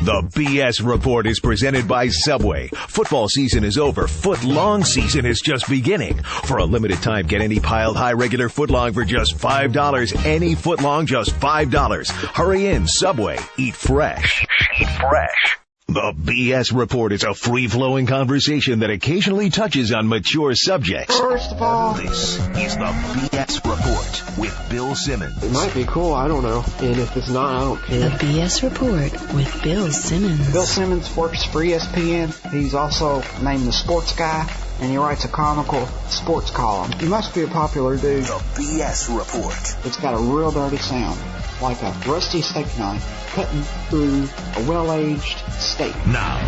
The BS Report is presented by Subway. Football season is over. Foot-long season is just beginning. For a limited time, get any piled high regular footlong for just $5. Any footlong, just $5. Hurry in, Subway. Eat fresh. Eat fresh. The BS Report is a free-flowing conversation that occasionally touches on mature subjects. First of all, this is the BS Report with Bill Simmons. It might be cool, I don't know. And if it's not, I don't care. The BS Report with Bill Simmons. Bill Simmons works for ESPN. He's also named the Sports Guy, and he writes a comical sports column. He must be a popular dude. The BS Report. It's got a real dirty sound, like a rusty steak knife cutting through a well-aged steak. Now.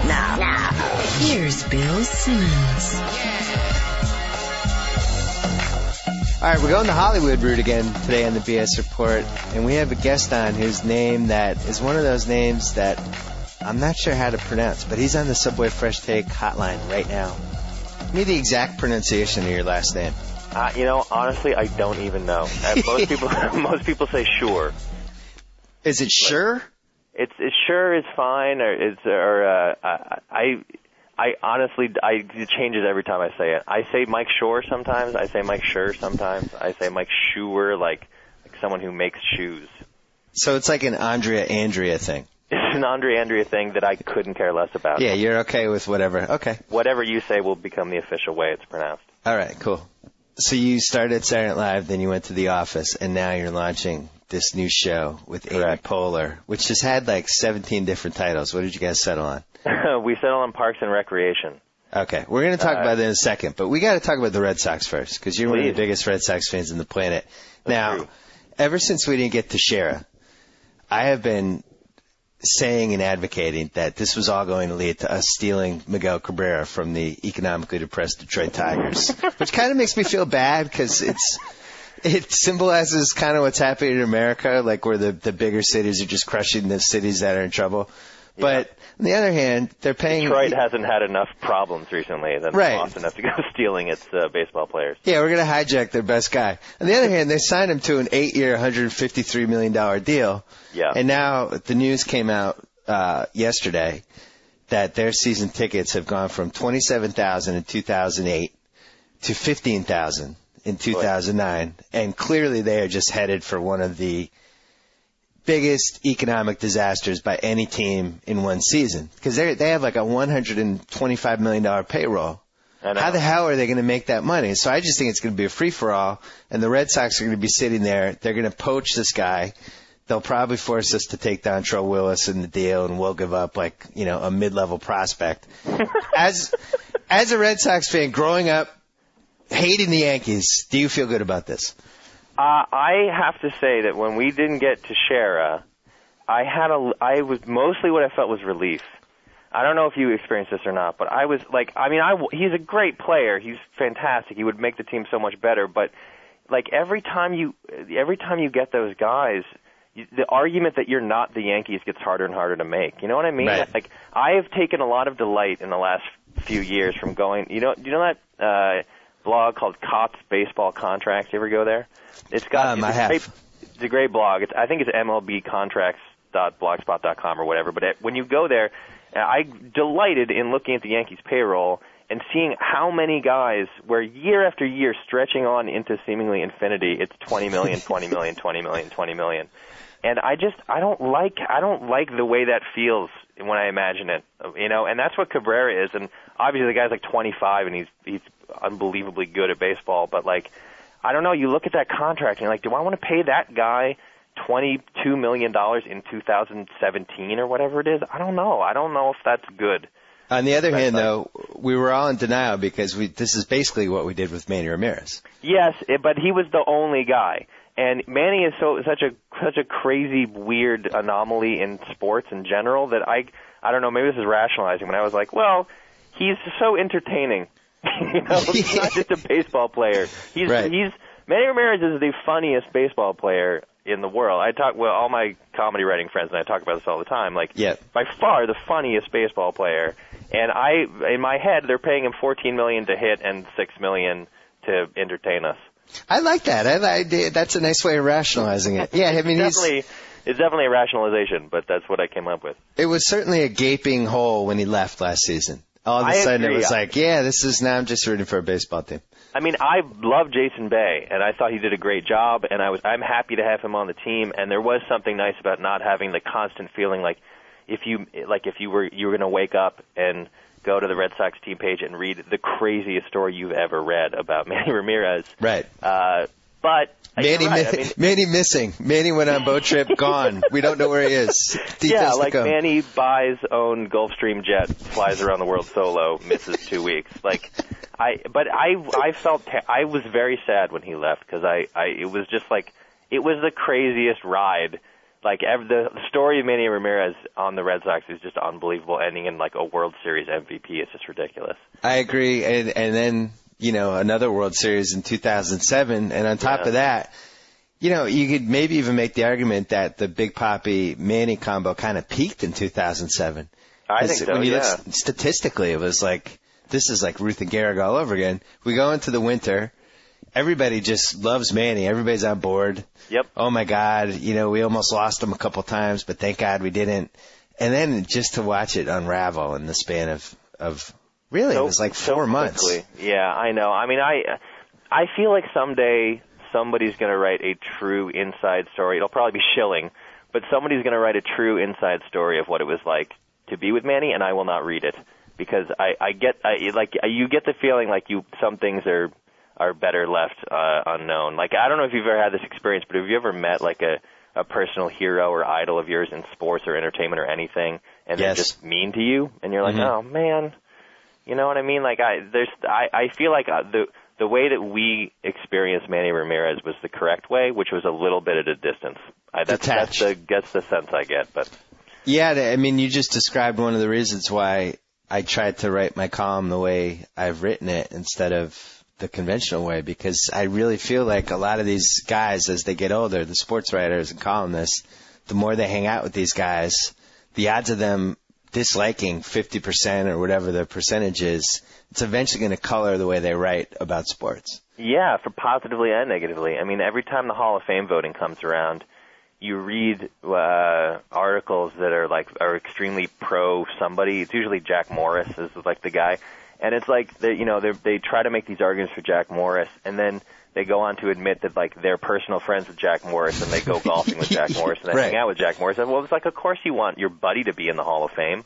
Here's Bill Simmons. All right, we're going the Hollywood route again today on the BS Report, and we have a guest on whose name that is one of those names that I'm not sure how to pronounce, but he's on the Subway Fresh Take hotline right now. Give me the exact pronunciation of your last name. Honestly, I don't even know. Most people say Schur. Is it Schur? It's Schur is fine, I honestly, it changes every time I say it. I say Mike Schur sometimes. I say Mike Schur sometimes. I say Mike Schur, like someone who makes shoes. So it's like an Andrea thing. It's an Andrea thing that I couldn't care less about. Yeah, you're okay with whatever. Okay. Whatever you say will become the official way it's pronounced. All right, cool. So you started Saturday Night Live, then you went to The Office, and now you're launching this new show with Amy Poehler, which has had like 17 different titles. What did you guys settle on? We settled on Parks and Recreation. Okay, we're going to talk about that in a second, but we got to talk about the Red Sox first, because you're one of the biggest Red Sox fans on the planet. That's true. Ever since we didn't get to Shara, I have been saying and advocating that this was all going to lead to us stealing Miguel Cabrera from the economically depressed Detroit Tigers, which kind of makes me feel bad because it symbolizes kind of what's happening in America, like where the bigger cities are just crushing the cities that are in trouble. Yeah. But on the other hand, they're paying. Detroit hasn't had enough problems recently that it's lost enough to go stealing its baseball players. Yeah, we're going to hijack their best guy. On the other hand, they signed him to an 8-year, $153 million deal. Yeah. And now the news came out yesterday that their season tickets have gone from 27,000 in 2008 to 15,000 in 2009. And clearly they are just headed for one of the biggest economic disasters by any team in one season, because they have like a $125 million payroll. How the hell are they going to make that money? So I just think it's going to be a free-for-all, and the Red Sox are going to be sitting there. They're going to poach this guy. They'll probably force us to take Dontrelle Willis in the deal, and we'll give up like, a mid-level prospect. As a Red Sox fan growing up hating the Yankees, do you feel good about this? I have to say that when we didn't get to Shara, I was mostly what I felt was relief. I don't know if you experienced this or not, but I was like, he's a great player. He's fantastic. He would make the team so much better. But like every time you get those guys, the argument that you're not the Yankees gets harder and harder to make. You know what I mean? Right. Like I have taken a lot of delight in the last few years from going. Do you know that blog called Cott's Baseball Contracts? You ever go there? It's a great blog. I think it's MLBcontracts.blogspot.com or whatever. But when you go there, I delighted in looking at the Yankees payroll and seeing how many guys where year after year stretching on into seemingly infinity, it's 20 million, 20 million, 20 million, 20 million. And I don't like the way that feels when I imagine it, and that's what Cabrera is. And obviously the guy's like 25 and he's unbelievably good at baseball, but like, I don't know. You look at that contract and you're like, do I want to pay that guy $22 million in 2017 or whatever it is? I don't know. I don't know if that's good. On the other hand, though, we were all in denial because this is basically what we did with Manny Ramirez. Yes, but he was the only guy. And Manny is such a crazy, weird anomaly in sports in general that I don't know. Maybe this is rationalizing. But I was like, well, he's so entertaining. He's not just a baseball player. Manny Ramirez is the funniest baseball player in the world. I talk with all my comedy writing friends, and I talk about this all the time. Like, by far the funniest baseball player. And in my head, they're paying him $14 million to hit and $6 million to entertain us. I like that. That's a nice way of rationalizing it. Yeah, I mean, It's definitely a rationalization, but that's what I came up with. It was certainly a gaping hole when he left last season. All of a sudden it was like, now I'm just rooting for a baseball team. I mean, I love Jason Bay, and I thought he did a great job, and I'm happy to have him on the team. And there was something nice about not having the constant feeling like if you were going to wake up and go to the Red Sox team page and read the craziest story you've ever read about Manny Ramirez. Right. But Manny missing. Manny went on boat trip, gone. We don't know where he is. Manny buys own Gulfstream jet, flies around the world solo, misses 2 weeks. I felt I was very sad when he left because it was just like it was the craziest ride. The story of Manny Ramirez on the Red Sox is just unbelievable, ending in like a World Series MVP. It's just ridiculous. I agree, and then another World Series in 2007, and on top of that, you could maybe even make the argument that the Big Papi Manny combo kind of peaked in 2007. I think so. When you look statistically, it was like this is like Ruth and Gehrig all over again. We go into the winter. Everybody just loves Manny. Everybody's on board. Yep. Oh, my God. We almost lost him a couple times, but thank God we didn't. And then just to watch it unravel in the span of really, it was like 4 months. Quickly. Yeah, I know. I mean, I feel like someday somebody's going to write a true inside story. It'll probably be Schilling, but somebody's going to write a true inside story of what it was like to be with Manny, and I will not read it because you get the feeling like some things are better left unknown. Like, I don't know if you've ever had this experience, but have you ever met like a personal hero or idol of yours in sports or entertainment or anything, and they're just mean to you, and you're like, oh man, you know what I mean? Like, I feel like the way that we experienced Manny Ramirez was the correct way, which was a little bit at a distance. That's the sense I get. But yeah, I mean, you just described one of the reasons why I tried to write my column the way I've written it instead of the conventional way, because I really feel like a lot of these guys, as they get older, the sports writers and columnists, the more they hang out with these guys, the odds of them disliking 50% or whatever the percentage is, it's eventually going to color the way they write about sports. Yeah, for positively and negatively. I mean, every time the Hall of Fame voting comes around, you read articles that are extremely pro somebody. It's usually Jack Morris is like the guy. And it's like they try to make these arguments for Jack Morris, and then they go on to admit that like they're personal friends with Jack Morris, and they go golfing with Jack Morris, and they hang out with Jack Morris. And, well, it's like, of course you want your buddy to be in the Hall of Fame,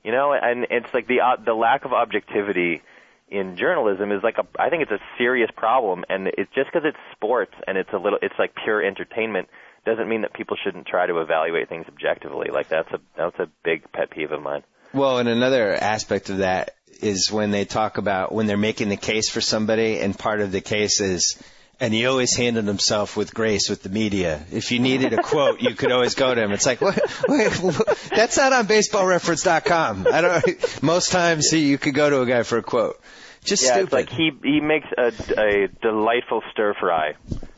And it's like the lack of objectivity in journalism is I think it's a serious problem, and it's just because it's sports and it's like pure entertainment doesn't mean that people shouldn't try to evaluate things objectively. Like that's a big pet peeve of mine. Well, and another aspect of that is when they talk about when they're making the case for somebody, and part of the case is, and he always handled himself with grace with the media. If you needed a quote, you could always go to him. It's like, what? That's not on baseballreference.com. Most times you could go to a guy for a quote. Just stupid. It's like he makes a delightful stir fry.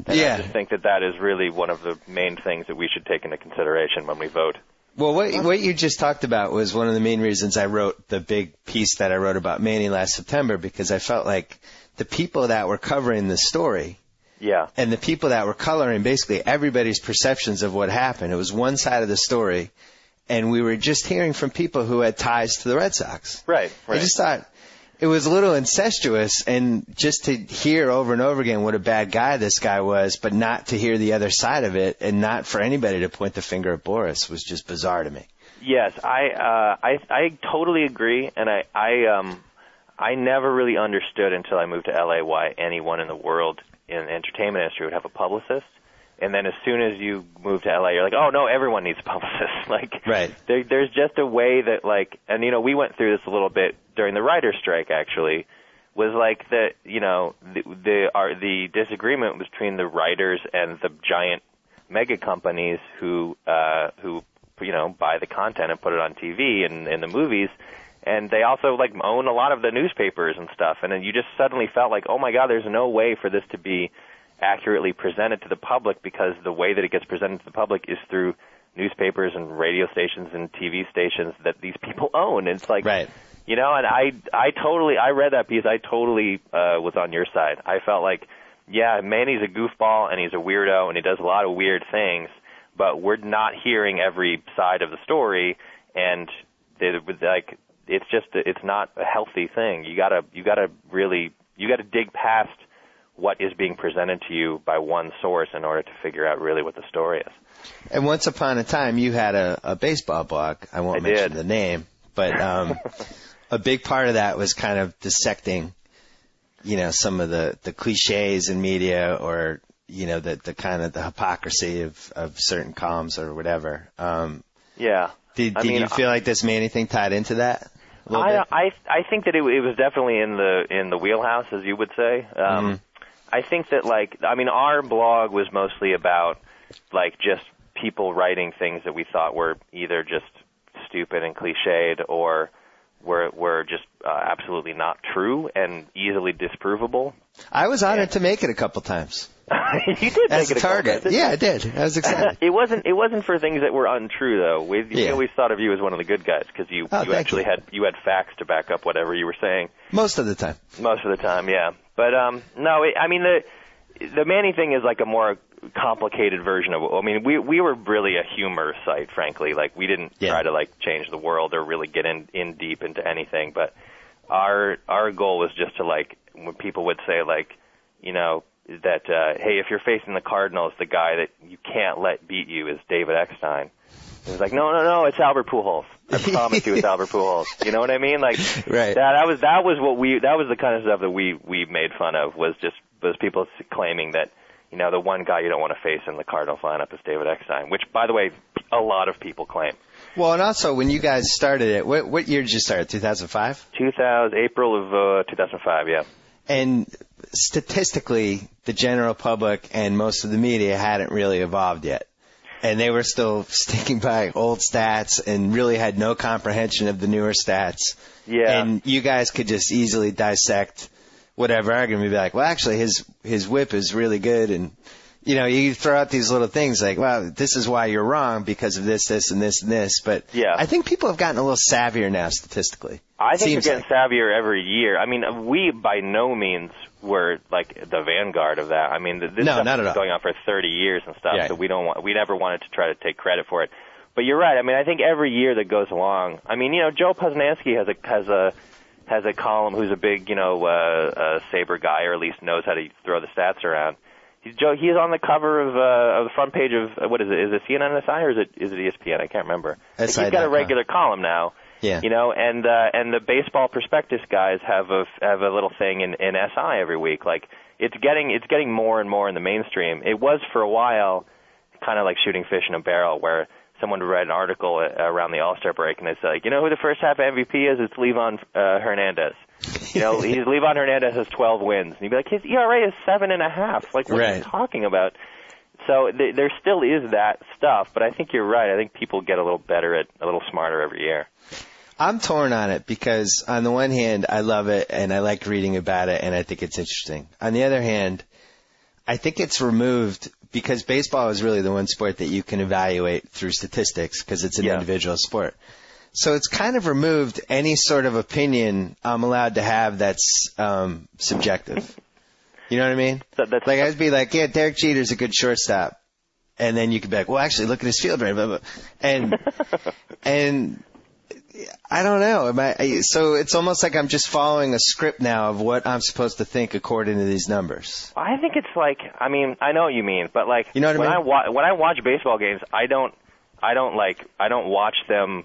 And I just think that is really one of the main things that we should take into consideration when we vote. Well, what you just talked about was one of the main reasons I wrote the big piece that I wrote about Manny last September, because I felt like the people that were covering the story and the people that were coloring basically everybody's perceptions of what happened, it was one side of the story, and we were just hearing from people who had ties to the Red Sox. Right. I just thought it was a little incestuous, and just to hear over and over again what a bad guy this guy was, but not to hear the other side of it, and not for anybody to point the finger at Boris, was just bizarre to me. Yes, I totally agree, and I never really understood until I moved to LA why anyone in the world in the entertainment industry would have a publicist. And then as soon as you move to LA, you're like, oh, no, everyone needs a publicist. There's just a way that, and, we went through this a little bit during the writer's strike, actually, was like the disagreement between the writers and the giant mega companies who buy the content and put it on TV and in the movies. And they also, own a lot of the newspapers and stuff. And then you just suddenly felt like, oh, my God, there's no way for this to be accurately presented to the public, because the way that it gets presented to the public is through newspapers and radio stations and TV stations that these people own. And it's like, and I read that piece. I totally was on your side. I felt like, Manny's a goofball and he's a weirdo and he does a lot of weird things, but we're not hearing every side of the story, and it's not a healthy thing. You gotta dig past what is being presented to you by one source in order to figure out really what the story is. And once upon a time, you had a baseball blog. I won't mention the name, but a big part of that was kind of dissecting, some of the cliches in media, or the kind of the hypocrisy of certain columns or whatever. Yeah. Did you feel like this Manny thing tied into that? I think that it was definitely in the wheelhouse, as you would say. I think that our blog was mostly about just people writing things that we thought were either just stupid and cliched or were just absolutely not true and easily disprovable. I was honored to make it a couple times. You did as make a it target. Yeah, I did. I was excited. It wasn't for things that were untrue though. We always thought of you as one of the good guys because you actually had facts to back up whatever you were saying. Most of the time. Most of the time, yeah. But no, the Manny thing is like a more complicated version of. We were really a humor site, frankly. Like we didn't try to change the world or really get in deep into anything. But our goal was just to when people would say that hey, if you're facing the Cardinals, the guy that you can't let beat you is David Eckstein. It was like, no, it's Albert Pujols. I promise you, it's Albert Pujols. You know what I mean? Right. That was the kind of stuff that we made fun of. Was people claiming that the one guy you don't want to face in the Cardinals lineup is David Eckstein, which, by the way, a lot of people claim. Well, and also when you guys started it, what year did you start? 2005. April of 2005. Yeah. And statistically, the general public and most of the media hadn't really evolved yet. And they were still sticking by old stats and really had no comprehension of the newer stats. Yeah. And you guys could just easily dissect whatever argument and be like, well, actually, his whip is really good. And, you throw out these little things like, well, this is why you're wrong because of this, this, and this, and this. But I think people have gotten a little savvier now statistically. I think they're getting savvier every year. We by no means were the vanguard of that. This stuff has been going on for 30 years and stuff, so we never wanted to try to take credit for it. But you're right. I think every year that goes along. Joe Posnanski has a column who's a big, Sabre guy, or at least knows how to throw the stats around. He's on the cover of the front page of what is it? Is it CNNSI or is it ESPN? I can't remember. He's got a regular column now. Yeah. And the baseball prospectus guys have a little thing in SI every week. It's getting more and more in the mainstream. It was for a while kind of like shooting fish in a barrel, where someone would write an article around the All-Star break and they'd say, who the first half MVP is? It's Livan Hernandez. Livan Hernandez has 12 wins. And you'd be like, his ERA is 7.5. What are you talking about? So there still is that stuff, but I think you're right. I think people get a little smarter every year. I'm torn on it because on the one hand, I love it and I like reading about it and I think it's interesting. On the other hand, I think it's removed because baseball is really the one sport that you can evaluate through statistics because it's an individual sport. So it's kind of removed any sort of opinion I'm allowed to have that's subjective. You know what I mean? I'd be like, yeah, Derek Jeter's a good shortstop. And then you could be like, well, actually, look at his field rate. Blah, blah. And I don't know. So it's almost like I'm just following a script now of what I'm supposed to think according to these numbers. I think it's I know what you mean, but you know what I mean? When I watch baseball games, I don't watch them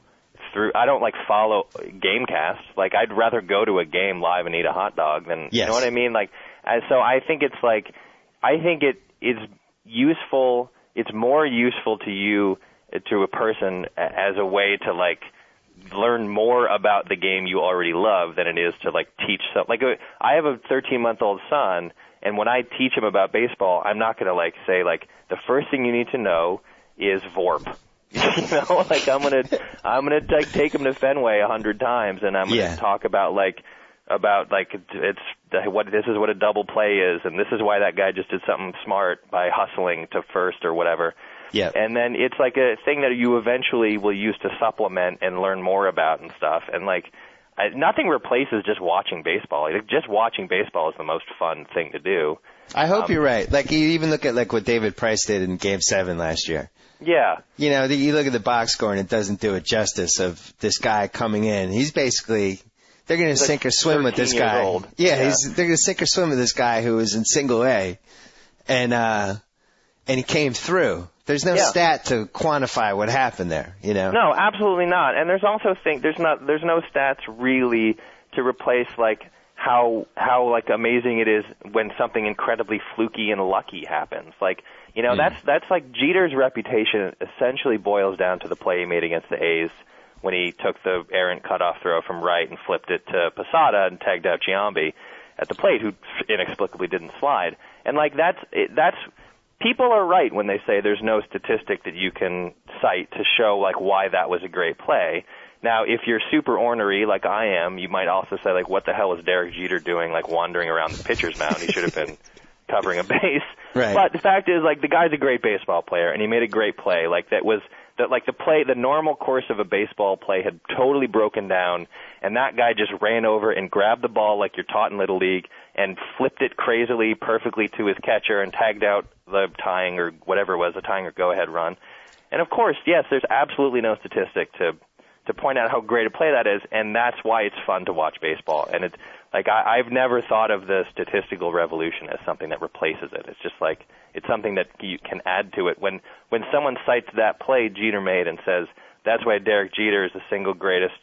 through. I don't follow GameCast. I'd rather go to a game live and eat a hot dog than you know what I mean. So I think it's useful. It's more useful to you, to a person, as a way to learn more about the game you already love than it is to teach something. I have a 13-month-old son, and when I teach him about baseball, I'm not going to say the first thing you need to know is VORP. I'm gonna take him to Fenway 100 times, and I'm gonna talk about this is what a double play is, and this is why that guy just did something smart by hustling to first or whatever. Yeah. And then it's a thing that you eventually will use to supplement and learn more about and stuff. And nothing replaces just watching baseball. Like, just watching baseball is the most fun thing to do. I hope you're right. Like, you even look at like what David Price did in Game 7 last year. Yeah. You know, you look at the box score and it doesn't do it justice of this guy coming in. He's basically, they're going to sink or swim with this guy. Old. Yeah, they're going to sink or swim with this guy who is in single A. And he came through. There's no stat to quantify what happened there, you know? No, absolutely not. And there's also there's no stats really to replace like how like amazing it is when something incredibly fluky and lucky happens. Like, you know, that's like Jeter's reputation essentially boils down to the play he made against the A's when he took the errant cutoff throw from right and flipped it to Posada and tagged out Giambi at the plate, who inexplicably didn't slide. And like that's people are right when they say there's no statistic that you can cite to show like why that was a great play. Now, if you're super ornery like I am, you might also say like, what the hell is Derek Jeter doing, like wandering around the pitcher's mound? He should have been covering a base. Right. But the fact is, like, the guy's a great baseball player, and he made a great play. Like, the normal course of a baseball play had totally broken down, and that guy just ran over and grabbed the ball like you're taught in Little League and flipped it crazily, perfectly to his catcher and tagged out the tying or whatever it was, the tying or go-ahead run. And of course, yes, there's absolutely no statistic to point out how great a play that is, and that's why it's fun to watch baseball. And it's like I've never thought of the statistical revolution as something that replaces it. It's just like it's something that you can add to it. When someone cites that play Jeter made and says that's why Derek Jeter is the single greatest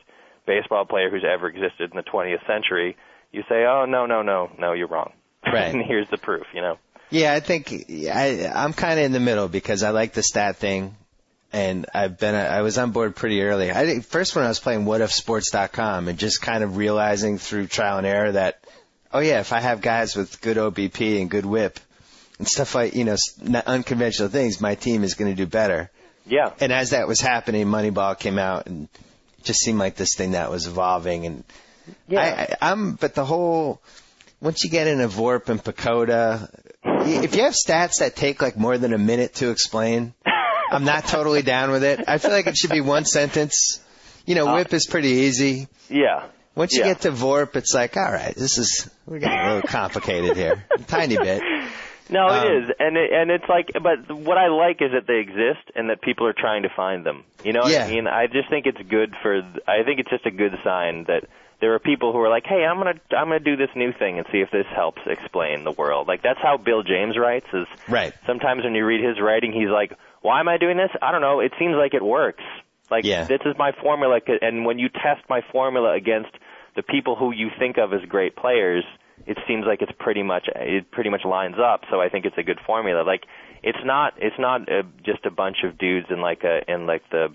baseball player who's ever existed in the 20th century, you say, oh, no, you're wrong. Right. And here's the proof, you know. Yeah, I think I'm kind of in the middle because I like the stat thing. And I was on board pretty early. I think first when I was playing whatifsports.com and just kind of realizing through trial and error that, oh yeah, if I have guys with good OBP and good whip and stuff like, you know, unconventional things, my team is going to do better. Yeah. And as that was happening, Moneyball came out and it just seemed like this thing that was evolving. And but the whole, once you get into VORP and Pacoda, if you have stats that take like more than a minute to explain, I'm not totally down with it. I feel like it should be one sentence. You know, whip is pretty easy. Yeah. Once you get to VORP, it's like, all right, we're getting a little complicated here, a tiny bit. No, it is, and it's like, but what I like is that they exist and that people are trying to find them. You know what I mean? I just think it's good I think it's just a good sign that there are people who are like, hey, I'm gonna do this new thing and see if this helps explain the world. Like that's how Bill James writes. Is right. Sometimes when you read his writing, he's like, why am I doing this? I don't know. It seems like it works. Like this is my formula, and when you test my formula against the people who you think of as great players, it seems like it pretty much lines up. So I think it's a good formula. Like it's not just a bunch of dudes in the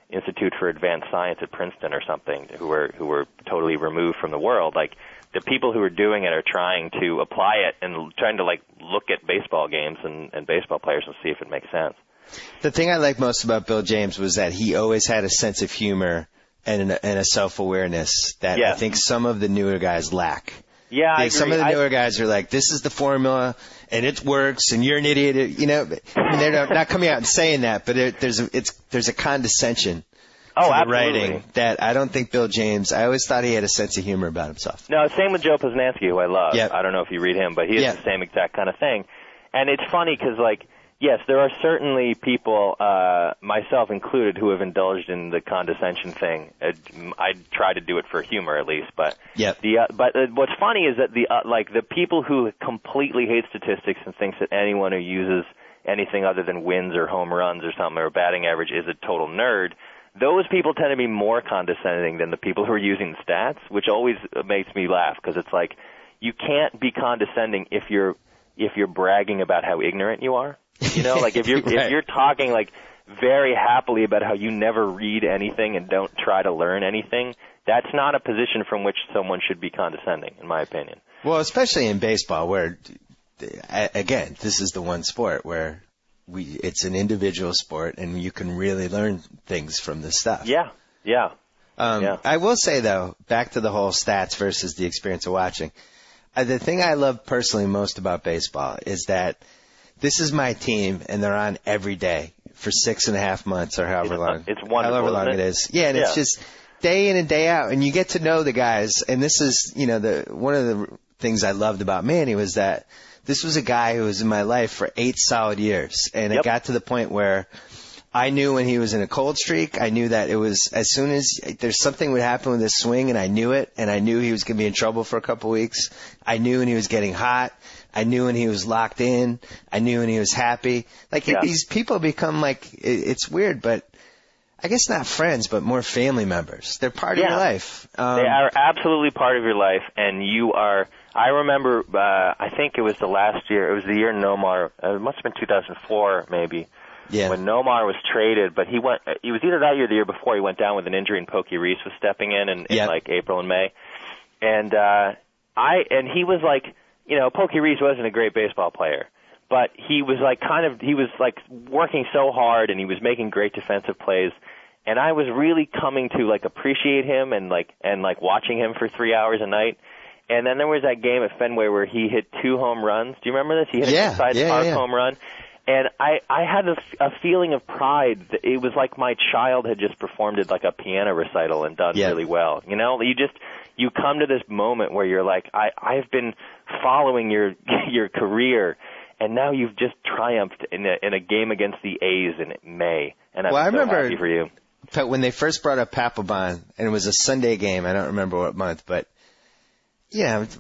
Institute for Advanced Science at Princeton or something who were totally removed from the world. Like the people who are doing it are trying to apply it and trying to like look at baseball games and baseball players and see if it makes sense. The thing I like most about Bill James was that he always had a sense of humor and a self-awareness that I think some of the newer guys lack. Yeah, I agree. Some of the newer guys are like, this is the formula, and it works, and you're an idiot. You know, I mean, they're not coming out and saying that, but there's a condescension to the writing that I don't think Bill James. I always thought he had a sense of humor about himself. No, same with Joe Posnanski, who I love. Yep. I don't know if you read him, but he has the same exact kind of thing. And it's funny because, like, yes, there are certainly people, myself included, who have indulged in the condescension thing. I try to do it for humor, at least. But what's funny is that the people who completely hate statistics and thinks that anyone who uses anything other than wins or home runs or something or batting average is a total nerd. Those people tend to be more condescending than the people who are using stats, which always makes me laugh because it's like you can't be condescending if you're bragging about how ignorant you are. You know, like if you're talking like very happily about how you never read anything and don't try to learn anything, that's not a position from which someone should be condescending, in my opinion. Well, especially in baseball, where again, this is the one sport where it's an individual sport, and you can really learn things from this stuff. Yeah. I will say though, back to the whole stats versus the experience of watching. The thing I love personally most about baseball is that this is my team, and they're on every day for 6.5 months or however long. It's wonderful. However long it is. Yeah, and it's just day in and day out, and you get to know the guys. And this is, one of the things I loved about Manny was that this was a guy who was in my life for 8 solid years. And it got to the point where I knew when he was in a cold streak. I knew that it was as soon as there's something would happen with his swing, and I knew it, and I knew he was going to be in trouble for a couple weeks. I knew when he was getting hot. I knew when he was locked in. I knew when he was happy. These people become it's weird, but I guess not friends, but more family members. They're part of your life. They are absolutely part of your life, and you are. I remember, I think it was the last year. It was the year Nomar. It must have been 2004, maybe. Yeah. When Nomar was traded, but he was either that year or the year before. He went down with an injury, and Pokey Reese was stepping in April and May, and he was Pokey Reese wasn't a great baseball player, but he was working so hard, and he was making great defensive plays, and I was really coming to appreciate him and watching him for 3 hours a night. And then there was that game at Fenway where he hit 2 home runs. Do you remember this? He hit a inside-the-park home run. And I had a feeling of pride. It was like my child had just performed it like a piano recital and done really well. You come to this moment where you're like, I've been following your career, and now you've just triumphed in a game against the A's in May. And I'm so happy for you. When they first brought up Papelbon, and it was a Sunday game, I don't remember what month, but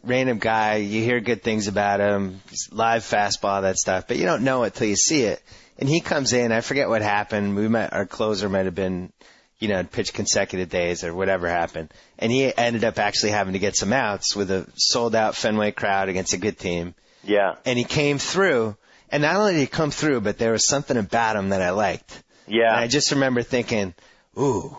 random guy, you hear good things about him, live fastball, that stuff, but you don't know it till you see it. And he comes in, I forget what happened, our closer might have been, pitched consecutive days or whatever happened, and he ended up actually having to get some outs with a sold-out Fenway crowd against a good team. Yeah. And he came through, and not only did he come through, but there was something about him that I liked. Yeah. And I just remember thinking, ooh,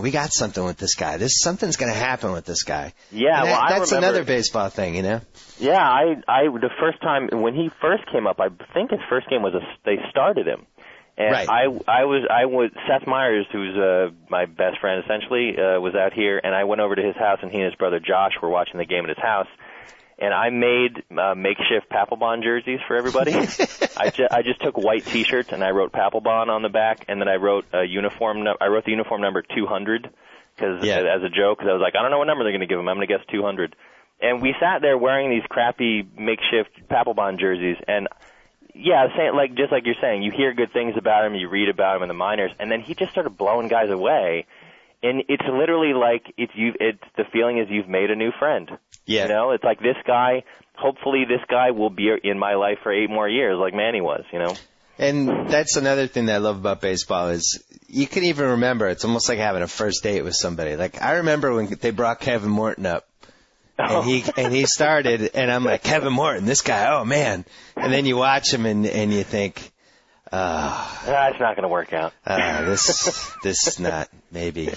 we got something with this guy. Something's going to happen with this guy. Yeah, that's another baseball thing, Yeah, the first time when he first came up, I think his first game was they started him, and right. I was Seth Meyers, who's my best friend essentially, was out here, and I went over to his house, and he and his brother Josh were watching the game at his house. And I made makeshift Papelbon jerseys for everybody. I just took white T-shirts and I wrote Papelbon on the back, and then I wrote I wrote the uniform number 200 as a joke, because I was like, I don't know what number they're going to give him. I'm going to guess 200. And we sat there wearing these crappy makeshift Papelbon jerseys, and just like you're saying, you hear good things about him, you read about him in the minors, and then he just started blowing guys away. And it's literally it's the feeling is you've made a new friend. Yeah. It's like this guy, hopefully this guy will be in my life for 8 more years like Manny was, And that's another thing that I love about baseball is you can even remember, it's almost like having a first date with somebody. Like I remember when they brought Kevin Morton up. And he started, and I'm like, Kevin Morton, this guy, oh man. And then you watch him and you think, it's not going to work out. This is not, maybe.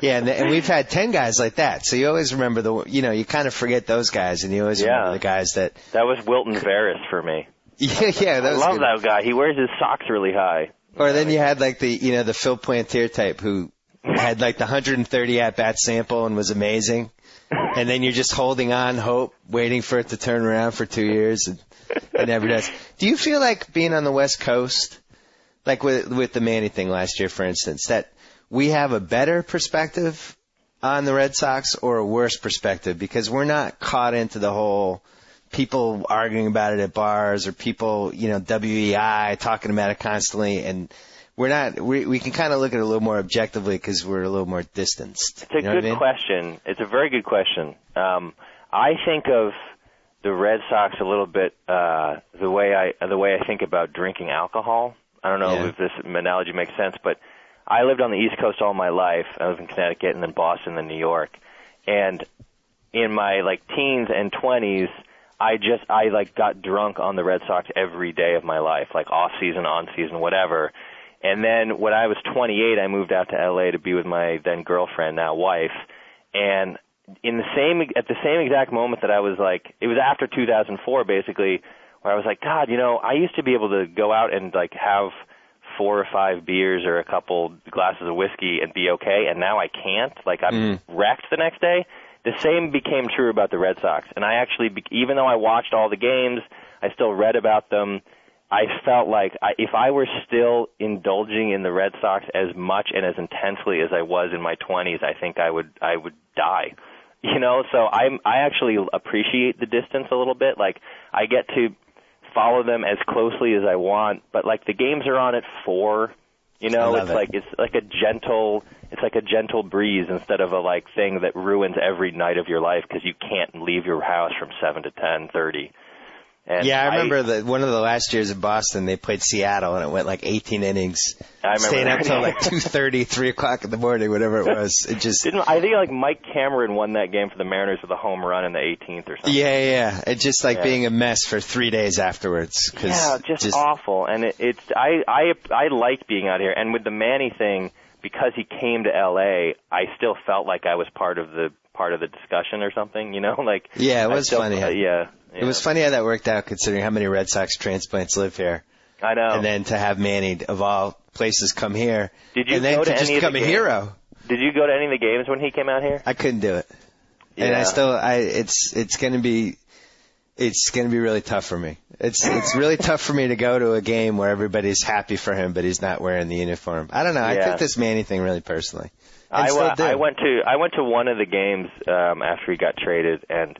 Yeah, and we've had 10 guys like that. So you always remember you kind of forget those guys, and you always remember the guys that. That was Wilton Veras for me. Yeah, I love that guy. He wears his socks really high. Or then you had the Phil Plantier type who had the 130 at-bat sample and was amazing. And then you're just holding on hope, waiting for it to turn around for 2 years, and it never does. Do you feel like being on the West Coast, like with the Manny thing last year, for instance, that we have a better perspective on the Red Sox or a worse perspective? Because we're not caught into the whole people arguing about it at bars or people, WEI talking about it constantly, and we can kind of look at it a little more objectively because we're a little more distanced. It's a good question. It's a very good question. I think of the Red Sox a little bit the way I think about drinking alcohol. I don't know if this analogy makes sense, but I lived on the East Coast all my life. I was in Connecticut and then Boston and New York. And in my teens and 20s, I got drunk on the Red Sox every day of my life, off season, on season, whatever. And then when I was 28, I moved out to LA to be with my then girlfriend, now wife. And at the same exact moment that I was it was after 2004 basically, where I was like, God, I used to be able to go out and have 4 or 5 beers or a couple glasses of whiskey and be okay, and now I can't. I'm wrecked the next day. The same became true about the Red Sox. And I actually, even though I watched all the games, I still read about them. I felt like if I were still indulging in the Red Sox as much and as intensely as I was in my 20s, I think I would die. So I actually appreciate the distance a little bit. Like, I get to follow them as closely as I want, but like the games are on at 4. It's like a gentle breeze instead of a like thing that ruins every night of your life because you can't leave your house from 7 to 10:30. And I remember that one of the last years in Boston, they played Seattle, and it went like 18 innings. I remember staying that. up till like 2:30, 3 o'clock in the morning, whatever it was. It just I think like Mike Cameron won that game for the Mariners with a home run in the 18th or something. Yeah. It's just like being a mess for 3 days afterwards. Just awful. And I liked being out here. And with the Manny thing, because he came to L.A., I still felt like I was part of the discussion or something. Like it was funny. It was funny how that worked out, considering how many Red Sox transplants live here. I know. And then to have Manny, of all places, come here. Did you and then go to to just any of the become a games? hero. Did you go to any of the games when he came out here? I couldn't do it. Yeah. And it's going to be really tough for me. It's really tough for me to go to a game where everybody's happy for him, but he's not wearing the uniform. I don't know. I took this Manny thing really personally. I went to one of the games after he got traded, and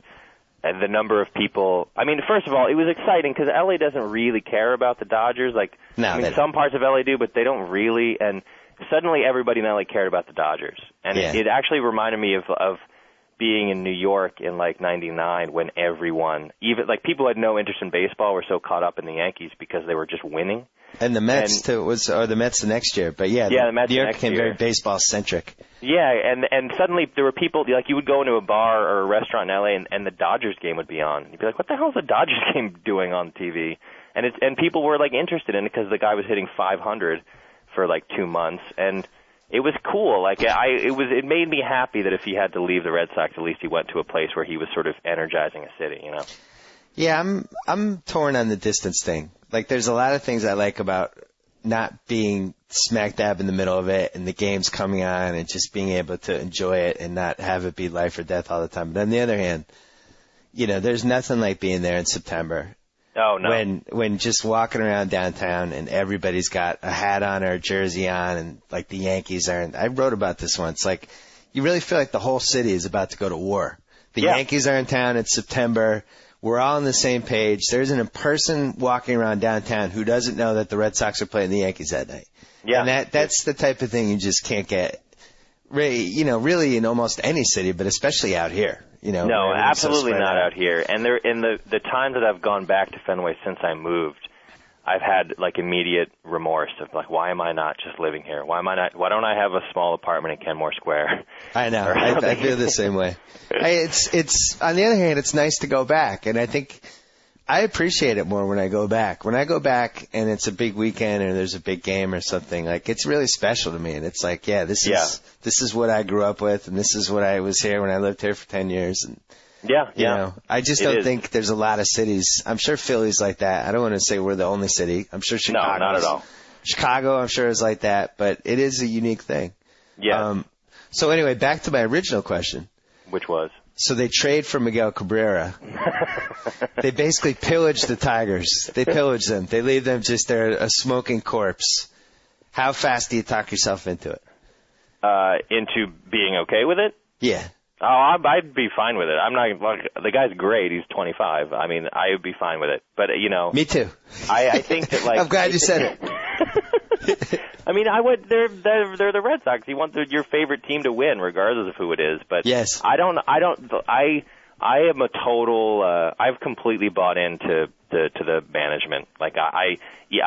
the number of people. I mean, first of all, it was exciting because LA doesn't really care about the Dodgers. Some parts of LA do, but they don't really. And suddenly, everybody in LA cared about the Dodgers, and it actually reminded me of being in New York in like '99 when everyone, even like people who had no interest in baseball, were so caught up in the Yankees because they were just winning. And the Mets or the Mets the next year, but the Mets New York became very baseball centric. Yeah, and suddenly there were people like you would go into a bar or a restaurant in LA and the Dodgers game would be on. You'd be like, "What the hell is the Dodgers game doing on TV?" And people were like interested in it because the guy was hitting 500 for like 2 months, and it was cool. Like it made me happy that if he had to leave the Red Sox, at least he went to a place where he was sort of energizing a city, Yeah, I'm torn on the distance thing. Like, there's a lot of things I like about not being smack dab in the middle of it and the games coming on and just being able to enjoy it and not have it be life or death all the time. But on the other hand, there's nothing like being there in September. Oh, no. When just walking around downtown and everybody's got a hat on or a jersey on and like the Yankees are. I wrote about this once. Like, you really feel like the whole city is about to go to war. The Yankees are in town. It's September. We're all on the same page. There isn't a person walking around downtown who doesn't know that the Red Sox are playing the Yankees that night. Yeah. And that's the type of thing you just can't get, really in almost any city, but especially out here. No, absolutely not out here. And in the times that I've gone back to Fenway since I moved, I've had like immediate remorse of like, why am I not just living here? Why don't I have a small apartment in Kenmore Square? I know. I feel the same way. It's on the other hand, it's nice to go back, and I think I appreciate it more when I go back. When I go back and it's a big weekend or there's a big game or something, like, it's really special to me. And it's like, this is what I grew up with, and this is what I was here when I lived here for 10 years. And I just don't think there's a lot of cities. I'm sure Philly's like that. I don't want to say we're the only city. I'm sure Chicago. No, not at all. Chicago, I'm sure, is like that, but it is a unique thing. Yeah. So anyway, back to my original question. Which was? So they trade for Miguel Cabrera. They basically pillage the Tigers. They pillage them. They leave them just there, a smoking corpse. How fast do you talk yourself into it? Into being okay with it? Yeah. Oh, I'd be fine with it. I'm not like, the guy's great. He's 25. I mean, I would be fine with it. But me too. I think that like I'm glad you said it. I mean, I would. They're the Red Sox. You want your favorite team to win, regardless of who it is. But yes, I am a total. I've completely bought into the management. Like I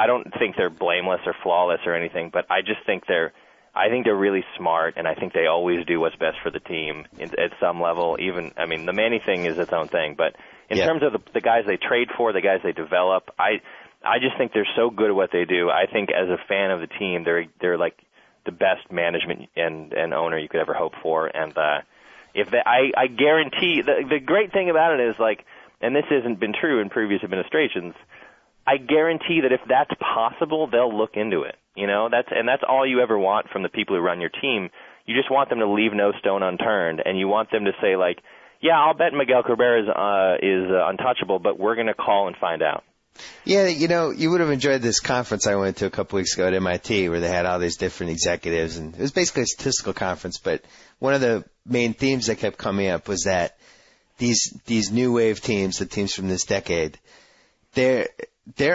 don't think they're blameless or flawless or anything. But I just think they're really smart, and I think they always do what's best for the team at some level. Even, I mean, the Manny thing is its own thing, but in terms of the guys they trade for, the guys they develop, I just think they're so good at what they do. I think as a fan of the team, they're like the best management and owner you could ever hope for. And I guarantee the great thing about it is, like, and this hasn't been true in previous administrations, I guarantee that if that's possible, they'll look into it. That's all you ever want from the people who run your team. You just want them to leave no stone unturned, and you want them to say, like, yeah, I'll bet Miguel Cabrera is untouchable, but we're going to call and find out. Yeah, you would have enjoyed this conference I went to a couple weeks ago at MIT where they had all these different executives, and it was basically a statistical conference, but one of the main themes that kept coming up was that these new wave teams, the teams from this decade, they're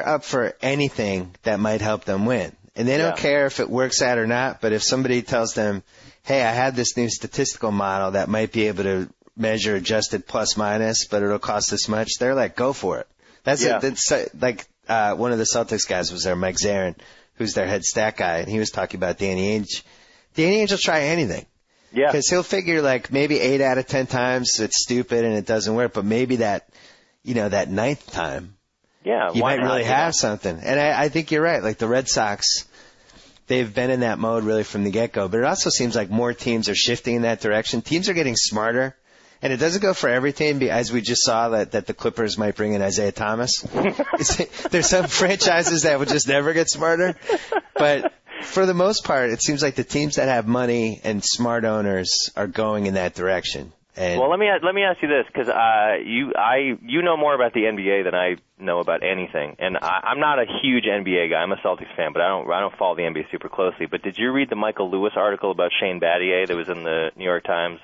up for anything that might help them win. And they don't care if it works out or not, but if somebody tells them, hey, I had this new statistical model that might be able to measure adjusted plus minus, but it'll cost this much, they're like, go for it. That's like one of the Celtics guys was there, Mike Zarin, who's their head stat guy, and he was talking about Danny Ainge. Danny Ainge will try anything. Yeah. Because he'll figure like maybe 8 out of 10 times it's stupid and it doesn't work, but maybe that ninth time, you might really have something. And I think you're right. Like the Red Sox, they've been in that mode really from the get-go, but it also seems like more teams are shifting in that direction. Teams are getting smarter. And it doesn't go for every team, as we just saw that the Clippers might bring in Isaiah Thomas. There's some franchises that will just never get smarter. But for the most part, it seems like the teams that have money and smart owners are going in that direction. And well, let me ask you this, because you know more about the NBA than I know about anything, and I'm not a huge NBA guy. I'm a Celtics fan, but I don't follow the NBA super closely. But did you read the Michael Lewis article about Shane Battier that was in the New York Times?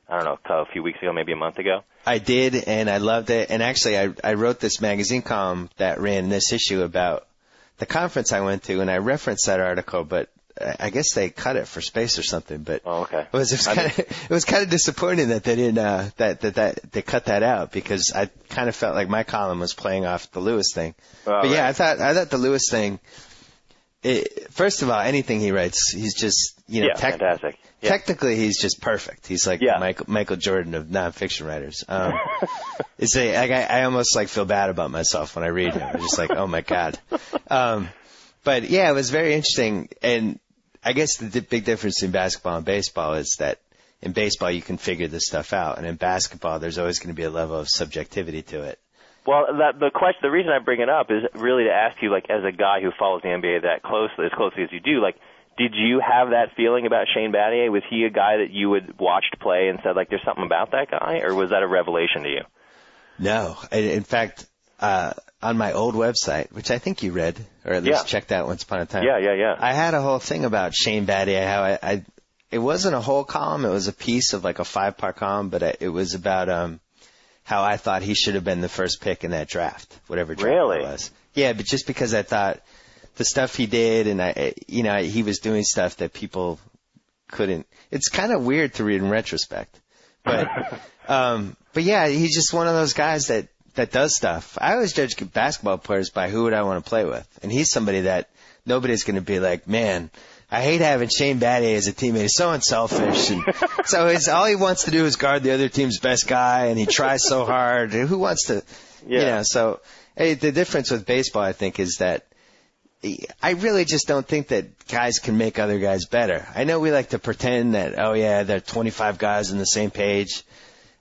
I don't know, a few weeks ago, maybe a month ago. I did, and I loved it. And actually, I wrote this magazine column that ran this issue about the conference I went to, and I referenced that article, but I guess they cut it for space or something. But okay. It was kind of disappointing that they didn't that they cut that out, because I kind of felt like my column was playing off the Lewis thing. But yeah, I thought the Lewis thing. First of all, anything he writes, he's just fantastic. Yeah. Technically, he's just perfect. He's like Michael Jordan of nonfiction writers. I almost like feel bad about myself when I read him. I'm just like, oh my god. But yeah, it was very interesting. And I guess the big difference in basketball and baseball is that in baseball you can figure this stuff out, and in basketball there's always going to be a level of subjectivity to it. Well, the reason I bring it up is really to ask you, like, as a guy who follows the NBA that closely, as closely as you do, like, did you have that feeling about Shane Battier? Was he a guy that you would watched play and said, like, there's something about that guy, or was that a revelation to you? No. In fact, on my old website, which I think you read, or at least checked out once upon a time. Yeah. I had a whole thing about Shane Battier, how it wasn't a whole column, it was a piece of like a 5-part column, but it was about how I thought he should have been the first pick in that draft, whatever draft it was. Yeah, but just because I thought the stuff he did, and he was doing stuff that people couldn't. It's kind of weird to read in retrospect, but yeah, he's just one of those guys that does stuff. I always judge basketball players by who would I want to play with, and he's somebody that nobody's going to be like, man, I hate having Shane Battier as a teammate. He's so unselfish, and so all he wants to do is guard the other team's best guy, and he tries so hard. Who wants to, So the difference with baseball, I think, is that I really just don't think that guys can make other guys better. I know we like to pretend that, there are 25 guys on the same page.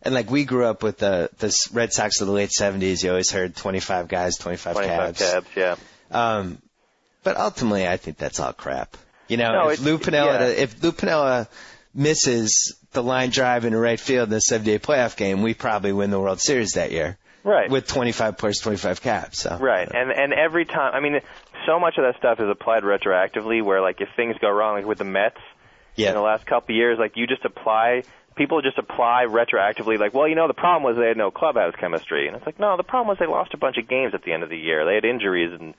And like we grew up with the Red Sox of the late 70s, you always heard 25 guys, 25 cabs. Yeah. But ultimately, I think that's all crap. If Lou Piniella misses the line drive into right field in the 78 playoff game, we probably win the World Series that year. Right. With 25 players, 25 cabs. So. Right. And every time, I mean, so much of that stuff is applied retroactively, where like if things go wrong, like with the Mets in the last couple of years, like people just apply retroactively, like, well, the problem was they had no clubhouse chemistry. And it's like, no, the problem was they lost a bunch of games at the end of the year. They had injuries, and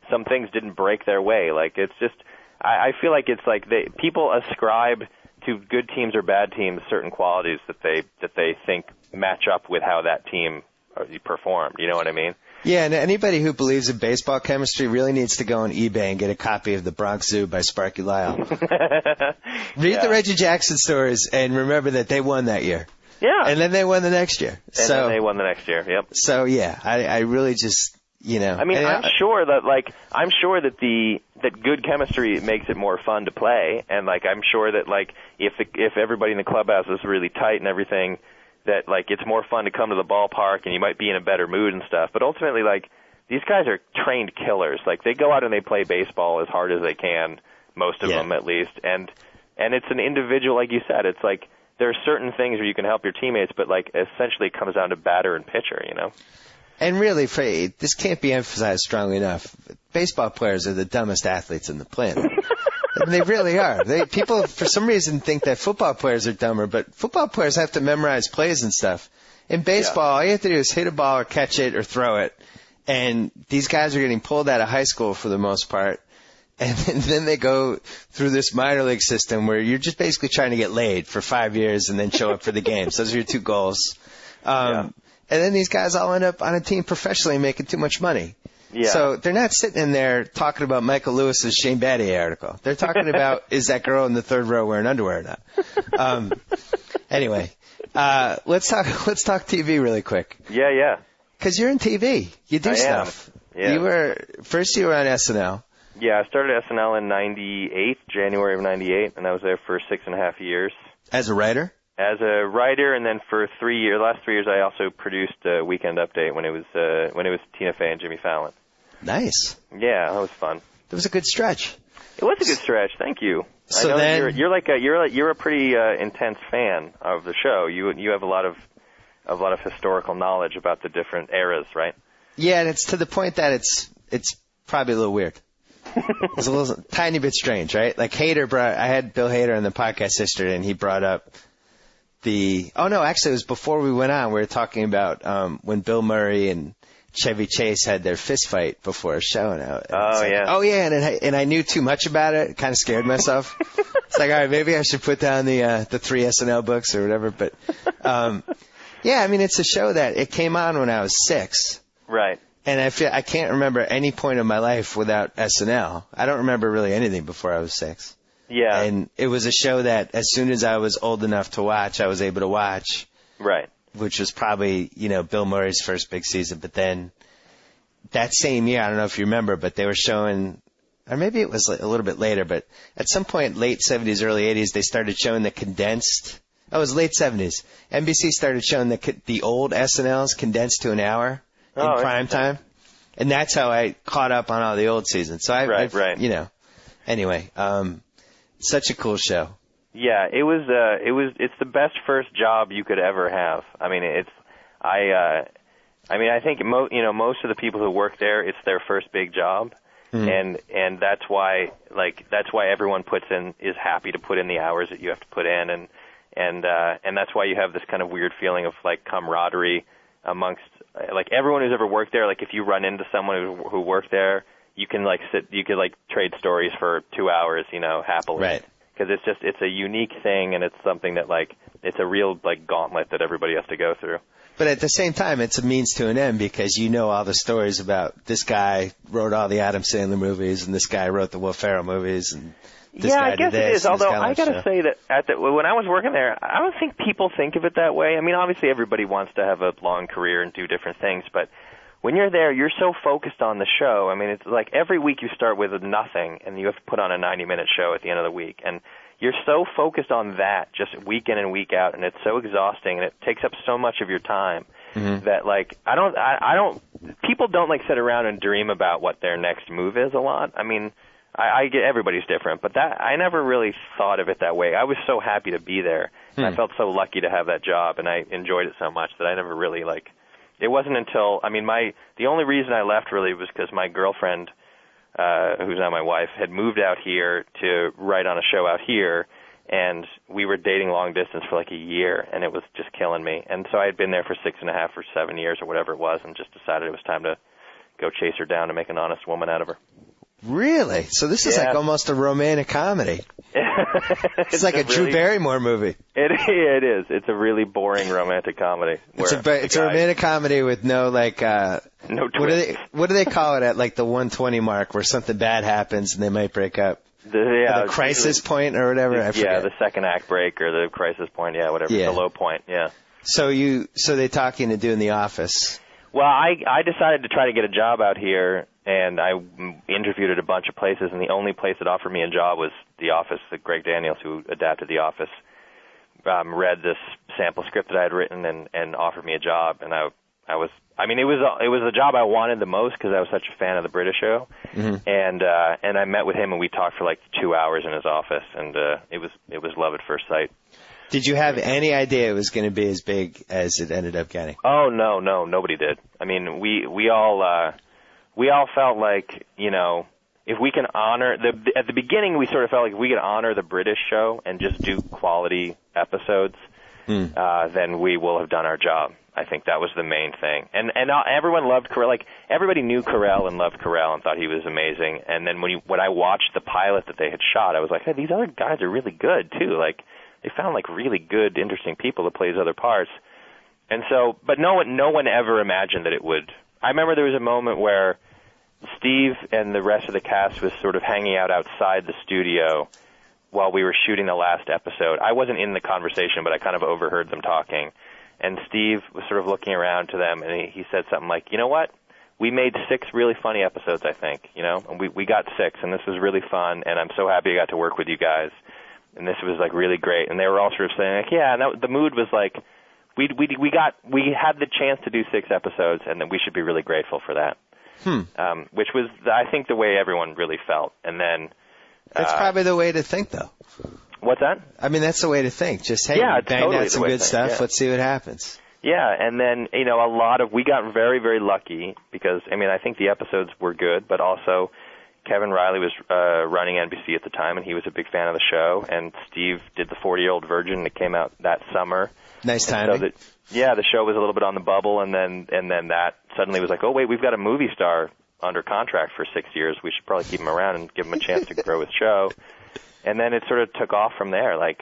some things didn't break their way. Like, it's just, I feel like it's like people ascribe to good teams or bad teams certain qualities that they think match up with how that team performed. You know what I mean? Yeah, and anybody who believes in baseball chemistry really needs to go on eBay and get a copy of The Bronx Zoo by Sparky Lyle. Read the Reggie Jackson stories and remember that they won that year. Yeah. And then they won the next year. Then they won the next year, yep. So, yeah, I really just, I mean, I'm sure that good chemistry makes it more fun to play, and, like, I'm sure that, like, if everybody in the clubhouse is really tight and everything, that, like, it's more fun to come to the ballpark and you might be in a better mood and stuff. But ultimately, like, these guys are trained killers. Like, they go out and they play baseball as hard as they can, most of them at least. And it's an individual, like you said. It's like there are certain things where you can help your teammates, but, like, essentially it comes down to batter and pitcher, And really, this can't be emphasized strongly enough. Baseball players are the dumbest athletes on the planet. And they really are. People, for some reason, think that football players are dumber, but football players have to memorize plays and stuff. In baseball, all you have to do is hit a ball or catch it or throw it. And these guys are getting pulled out of high school for the most part. And then they go through this minor league system where you're just basically trying to get laid for 5 years and then show up for the games. Those are your two goals. And then these guys all end up on a team professionally making too much money. Yeah. So they're not sitting in there talking about Michael Lewis's Shane Battier article. They're talking about, is that girl in the third row wearing underwear or not? Anyway, let's talk TV really quick. Yeah. Because you're in TV. You do stuff. Yeah. You were on SNL. Yeah, I started SNL in January of 98, and I was there for 6.5 years. As a writer? As a writer, and then for the last 3 years, I also produced Weekend Update when it was Tina Fey and Jimmy Fallon. Nice. Yeah, that was fun. It was a good stretch. It was a good stretch. Thank you. So I know then you're a pretty intense fan of the show. You have a lot of historical knowledge about the different eras, right? Yeah, and it's to the point that it's probably a little weird. It's a little tiny bit strange, right? Like I had Bill Hader on the podcast yesterday, and he brought up actually it was before we went on. We were talking about when Bill Murray and Chevy Chase had their fist fight before a show. And I knew too much about it. It kind of scared myself. It's like, all right, maybe I should put down the 3 SNL books or whatever. But it's a show that it came on when I was 6. Right. And I can't remember any point of my life without SNL. I don't remember really anything before I was 6. Yeah. And it was a show that as soon as I was old enough to watch, I was able to watch. Right. Which was probably, Bill Murray's first big season. But then that same year, I don't know if you remember, but they were showing, or maybe it was a little bit later, but at some point, late 70s, early 80s, they started showing the condensed. Oh, it was late 70s. NBC started showing the old SNLs condensed to an hour in prime time. And that's how I caught up on all the old seasons. So right. Anyway, such a cool show. Yeah, it's the best first job you could ever have. I mean, I think most of the people who work there, it's their first big job. Mm-hmm. And that's why everyone is happy to put in the hours that you have to put in, and that's why you have this kind of weird feeling of like camaraderie amongst like everyone who's ever worked there. Like if you run into someone who worked there, you can trade stories for 2 hours, happily. Right. Because it's a unique thing, and it's something that it's a real gauntlet that everybody has to go through. But at the same time, it's a means to an end because all the stories about this guy wrote all the Adam Sandler movies and this guy wrote the Will Ferrell movies and this guy I guess did this, it is. Although I got to say that when I was working there, I don't think people think of it that way. I mean, obviously everybody wants to have a long career and do different things, but when you're there, you're so focused on the show. I mean, it's like every week you start with nothing, and you have to put on a 90-minute show at the end of the week. And you're so focused on that just week in and week out, and it's so exhausting, and it takes up so much of your time that, people don't, sit around and dream about what their next move is a lot. I mean, I get everybody's different, but I never really thought of it that way. I was so happy to be there, and I felt so lucky to have that job, and I enjoyed it so much that I never really, it wasn't until, the only reason I left really was because my girlfriend, who's now my wife, had moved out here to write on a show out here, and we were dating long distance for a year, and it was just killing me. And so I had been there for 6.5 or 7 years or whatever it was, and just decided it was time to go chase her down and make an honest woman out of her. Really? So this is almost a romantic comedy. It's like a Drew Barrymore movie. It is. It's a really boring romantic comedy. It's a romantic comedy with no no twist. What do they call it at the 120 mark where something bad happens and they might break up? The crisis point or whatever. I forget. The second act break or the crisis point. Yeah, whatever. Yeah. The low point. Yeah. So they talk you into doing The Office. Well, I decided to try to get a job out here, and I interviewed at a bunch of places, and the only place that offered me a job was The Office. Greg Daniels, who adapted The Office, read this sample script that I had written and offered me a job, and it was the job I wanted the most because I was such a fan of the British show, and I met with him and we talked for 2 hours in his office, and it was love at first sight. Did you have any idea it was going to be as big as it ended up getting? Oh, no, nobody did. I mean, we all felt like, if we can honor at the beginning, we sort of felt like if we could honor the British show and just do quality episodes, then we will have done our job. I think that was the main thing. And everyone loved Carell. Like, everybody knew Carell and loved Carell and thought he was amazing. And then when I watched the pilot that they had shot, I was like, hey, these other guys are really good too. Like, they found like really good, interesting people to play these other parts. And so, but no one ever imagined that it would. I remember there was a moment where Steve and the rest of the cast was sort of hanging out outside the studio while we were shooting the last episode. I wasn't in the conversation, but I kind of overheard them talking. And Steve was sort of looking around to them, and he said something like, you know what? We made 6 really funny episodes, I think, and we got 6, and this was really fun, and I'm so happy I got to work with you guys, and this was, like, really great. And they were all sort of saying, like, yeah, and the mood was like, we had the chance to do 6 episodes, and then we should be really grateful for that. Which was, I think, the way everyone really felt. And then that's probably the way to think, though. What's that? I mean, that's the way to think. Just, hey, bang out some good stuff. Yeah. Let's see what happens. Yeah, and then, we got very, very lucky because, I think the episodes were good, but also Kevin Riley was running NBC at the time, and he was a big fan of the show, and Steve did the 40-Year-Old Virgin that came out that summer. Nice timing. So the show was a little bit on the bubble, and then that suddenly was like, oh, wait, we've got a movie star under contract for 6 years. We should probably keep him around and give him a chance to grow his show. And then it sort of took off from there. Like,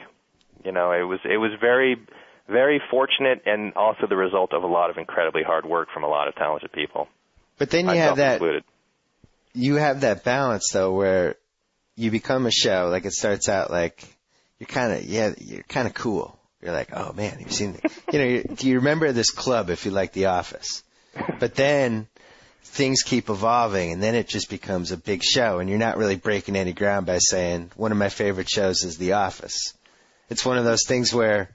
it was very, very fortunate, and also the result of a lot of incredibly hard work from a lot of talented people. But then you have that balance though, where you become a show. Like, it starts out like you're kind of cool. You're like, oh man, you've seen, do you remember this club if you like The Office? But then things keep evolving, and then it just becomes a big show, and you're not really breaking any ground by saying one of my favorite shows is The Office. It's one of those things where,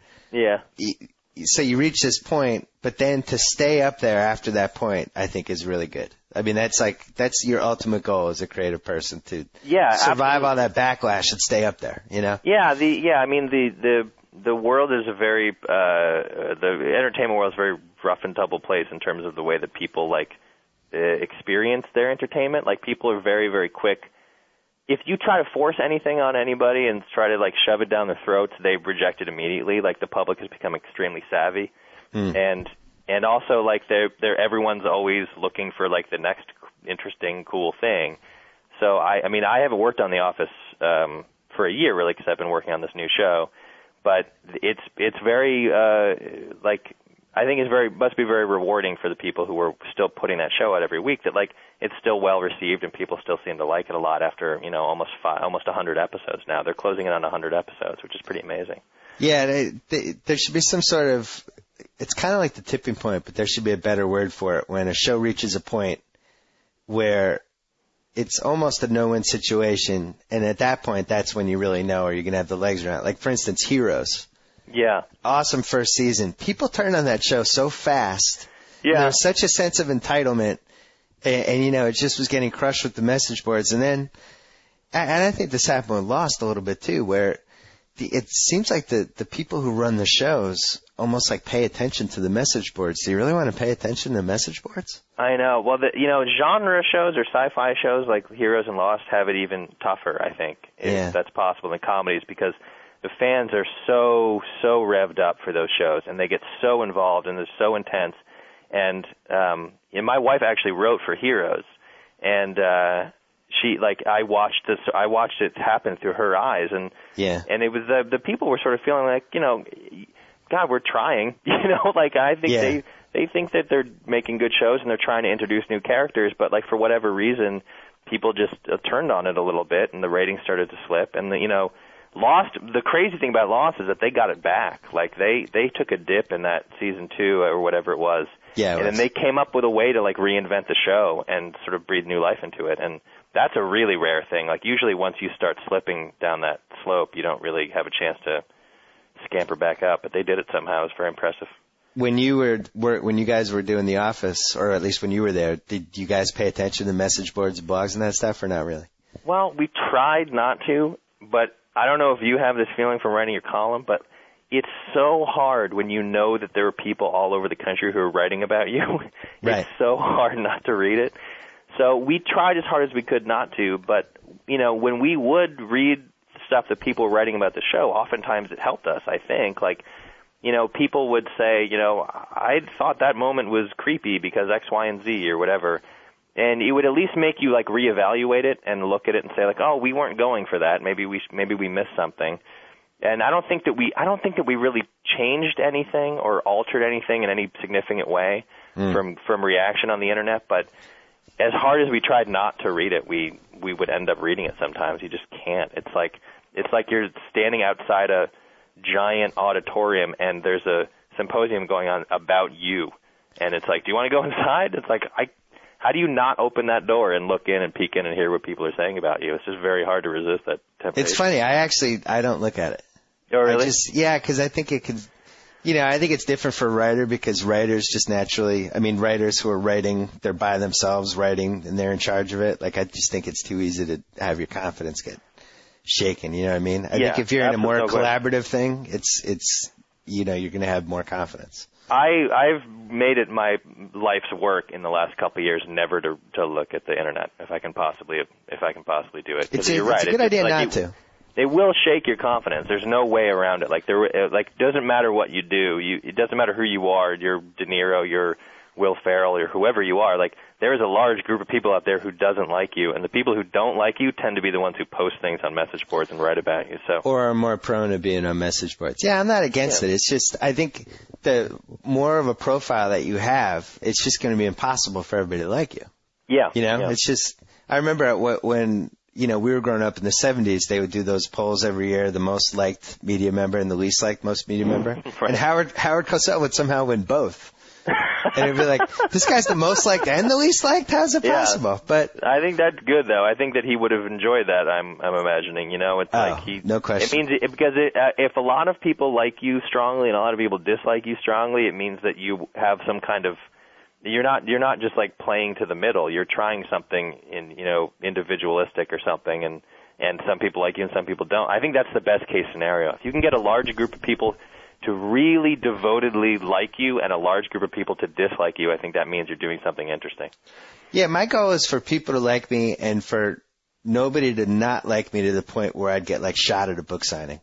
so you reach this point, but then to stay up there after that point, I think is really good. I mean, that's your ultimate goal as a creative person, to survive all that backlash and stay up there, Yeah, the world is the entertainment world is a very rough and tumble place in terms of the way that people experience their entertainment. Like, people are very, very quick. If you try to force anything on anybody and try to shove it down their throats, they reject it immediately. Like, the public has become extremely savvy, and also they're everyone's always looking for the next interesting, cool thing. So I haven't worked on The Office for a year really, because I've been working on this new show, but it's very I think must be very rewarding for the people who are still putting that show out every week, that it's still well received and people still seem to like it a lot after almost 100 episodes now. They're closing in on 100 episodes, which is pretty amazing. Yeah, there should be some sort of, it's kind of like the tipping point, but there should be a better word for it, when a show reaches a point where it's almost a no-win situation, and at that point, that's when you really know, are you going to have the legs around it. Like, for instance, Heroes. Yeah. Awesome first season. People turned on that show so fast. Yeah. There was such a sense of entitlement, and it just was getting crushed with the message boards. And then, and I think this happened with Lost a little bit too, where it seems like the people who run the shows almost pay attention to the message boards. Do you really want to pay attention to message boards? I know. Well, genre shows or sci-fi shows like Heroes and Lost have it even tougher, I think. That's possible in comedies, because the fans are so revved up for those shows, and they get so involved, and they're so intense. And my wife actually wrote for Heroes, and she I watched it happen through her eyes, and it was the people were sort of feeling like, God, we're trying, I think they think that they're making good shows and they're trying to introduce new characters, but for whatever reason, people just turned on it a little bit, and the ratings started to slip, and Lost, the crazy thing about Lost is that they got it back. They took a dip in that season 2 or whatever it was. Yeah. And then they came up with a way to reinvent the show and sort of breathe new life into it. And that's a really rare thing. Usually once you start slipping down that slope, you don't really have a chance to scamper back up. But they did it somehow. It was very impressive. When you guys were doing The Office, or at least when you were there, did you guys pay attention to message boards, blogs, and that stuff, or not really? Well, we tried not to, but I don't know if you have this feeling from writing your column, but it's so hard when you know that there are people all over the country who are writing about you. Right. It's so hard not to read it. So we tried as hard as we could not to, but, when we would read stuff that people were writing about the show, oftentimes it helped us, I think. Like, people would say, I thought that moment was creepy because X, Y, and Z or whatever. And it would at least make you, like, reevaluate it and look at it and say, like, oh, we weren't going for that. Maybe we missed something. And I don't think that we really changed anything or altered anything in any significant way from reaction on the internet. But as hard as we tried not to read it, we would end up reading it sometimes. You just can't. It's like you're standing outside a giant auditorium and there's a symposium going on about you. And it's like, do you want to go inside? It's like, how do you not open that door and look in and peek in and hear what people are saying about you? It's just very hard to resist that temptation. It's funny. I don't look at it. Oh, really? Because I think it could, I think it's different for a writer because writers just naturally, writers who are writing, they're by themselves writing and they're in charge of it. Like, I just think it's too easy to have your confidence get shaken. You know what I mean? I think if you're in a more collaborative thing, it's you're going to have more confidence. I've made it my life's work in the last couple of years never to look at the internet if I can possibly do it. It's you're right. a good idea not to. It will shake your confidence. There's no way around it. Like it doesn't matter what you do. It doesn't matter who you are. You're De Niro. You're Will Ferrell, or whoever you are. Like, there is a large group of people out there who doesn't like you, and the people who don't like you tend to be the ones who post things on message boards and write about you. Or are more prone to being on message boards. Yeah, I'm not against it. It's just I think the more of a profile that you have, it's just going to be impossible for everybody to like you. Yeah. It's just I remember when. We were growing up in the 70s, they would do those polls every year, the most liked media member and the least liked most media member. Right. And Howard Cosell would somehow win both. And it'd be like, this guy's the most liked and the least liked? How's it possible? But I think that's good, though. I think that he would have enjoyed that, I'm imagining. It's no question. It means because if a lot of people like you strongly and a lot of people dislike you strongly, it means that you have some kind of you're not just like playing to the middle. You're trying something individualistic or something, and some people like you and some people don't. I think that's the best case scenario. If you can get a large group of people to really devotedly like you and a large group of people to dislike you, I think that means you're doing something interesting. Yeah, my goal is for people to like me and for nobody to not like me to the point where I'd get like shot at a book signing.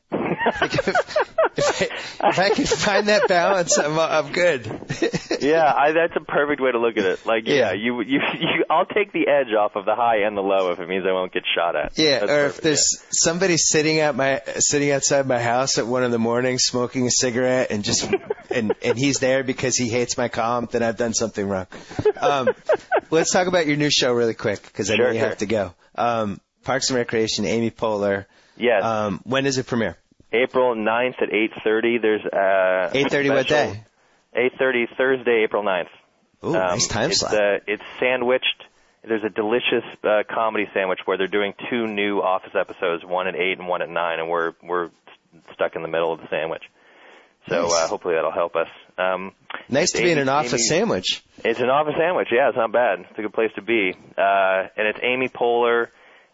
If I can find that balance, I'm good. That's a perfect way to look at it. Like, I'll take the edge off of the high and the low if it means I won't get shot at. Yeah, that's perfect, if there's somebody sitting outside my house at 1 a.m. smoking a cigarette and he's there because he hates my column, then I've done something wrong. Let's talk about your new show really quick because I know you have to go. Parks and Recreation, Amy Poehler. Yes. When does it premiere? April 9th at 8:30. There's 8:30 what day? 8:30 Thursday, April 9th. Ooh, nice time slot. It's sandwiched. There's a delicious comedy sandwich where they're doing 2 new Office episodes, one at 8 and one at 9, and we're stuck in the middle of the sandwich. So nice. Hopefully that'll help us. Nice to be in an office sandwich. It's an office sandwich. Yeah, it's not bad. It's a good place to be. And it's Amy Poehler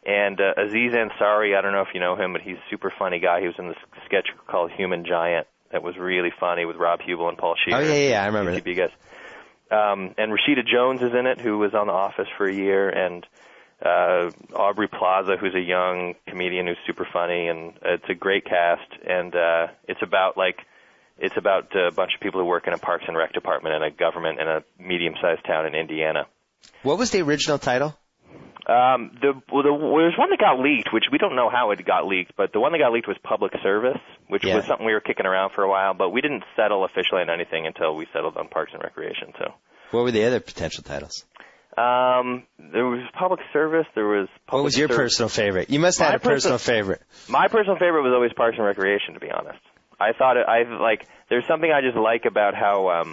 and Aziz Ansari. I don't know if you know him, but he's a super funny guy. He was in this sketch called Human Giant that was really funny with Rob Hubel and Paul Shear. Oh, yeah, I remember that. Guys. And Rashida Jones is in it, who was on The Office for a year, and Aubrey Plaza, who's a young comedian who's super funny, and it's a great cast, and it's about a bunch of people who work in a Parks and Rec department in a government in a medium-sized town in Indiana. What was the original title? There was one that got leaked, which we don't know how it got leaked, but the one that got leaked was Public Service, which was something we were kicking around for a while, but we didn't settle officially on anything until we settled on Parks and Recreation. So, what were the other potential titles? There was Public Service. There was. What was your personal favorite? You must have had a personal favorite. My personal favorite was always Parks and Recreation, to be honest. I thought there's something I just like about how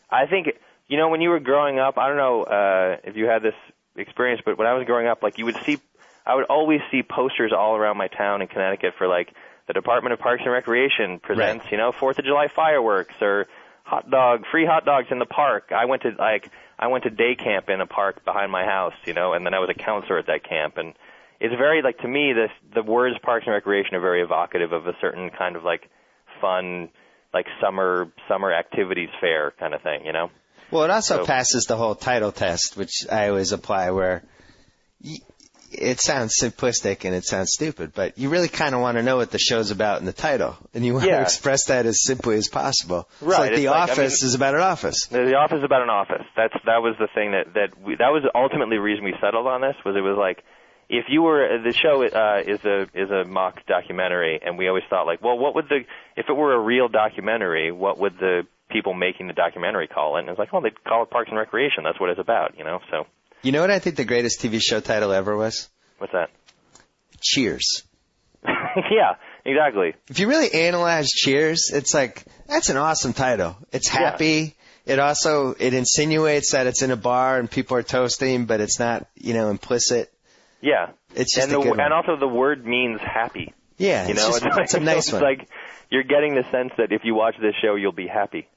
I think when you were growing up, I don't know if you had this experience, but when I was growing up, I would always see posters all around my town in Connecticut for the Department of Parks and Recreation presents 4th of July fireworks or free hot dogs in the park. I went to day camp in a park behind my house, and then I was a counselor at that camp, and it's very to me the words Parks and Recreation are very evocative of a certain kind of fun like summer activities fair kind of thing, you know? Well, it also passes the whole title test, which I always apply, where it sounds simplistic and it sounds stupid, but you really kind of want to know what the show's about in the title, and you want to express that as simply as possible. Right. It's like The Office is about an office. The Office is about an office. That was the thing that was ultimately the reason we settled on this. Was it was like, if you were the show is a mock documentary, and we always thought like, well, if it were a real documentary, what would the people making the documentary call it? And it's like, well, they'd call it Parks and Recreation. That's what it's about, you know. So. You know what I think the greatest TV show title ever was? What's that? Cheers. Yeah, exactly. If you really analyze Cheers, it's like, that's an awesome title. It's happy. Yeah. It insinuates that it's in a bar and people are toasting, but it's not, implicit. Yeah. It's just and also the word means happy. Yeah, it's a nice one. It's like you're getting the sense that if you watch this show, you'll be happy.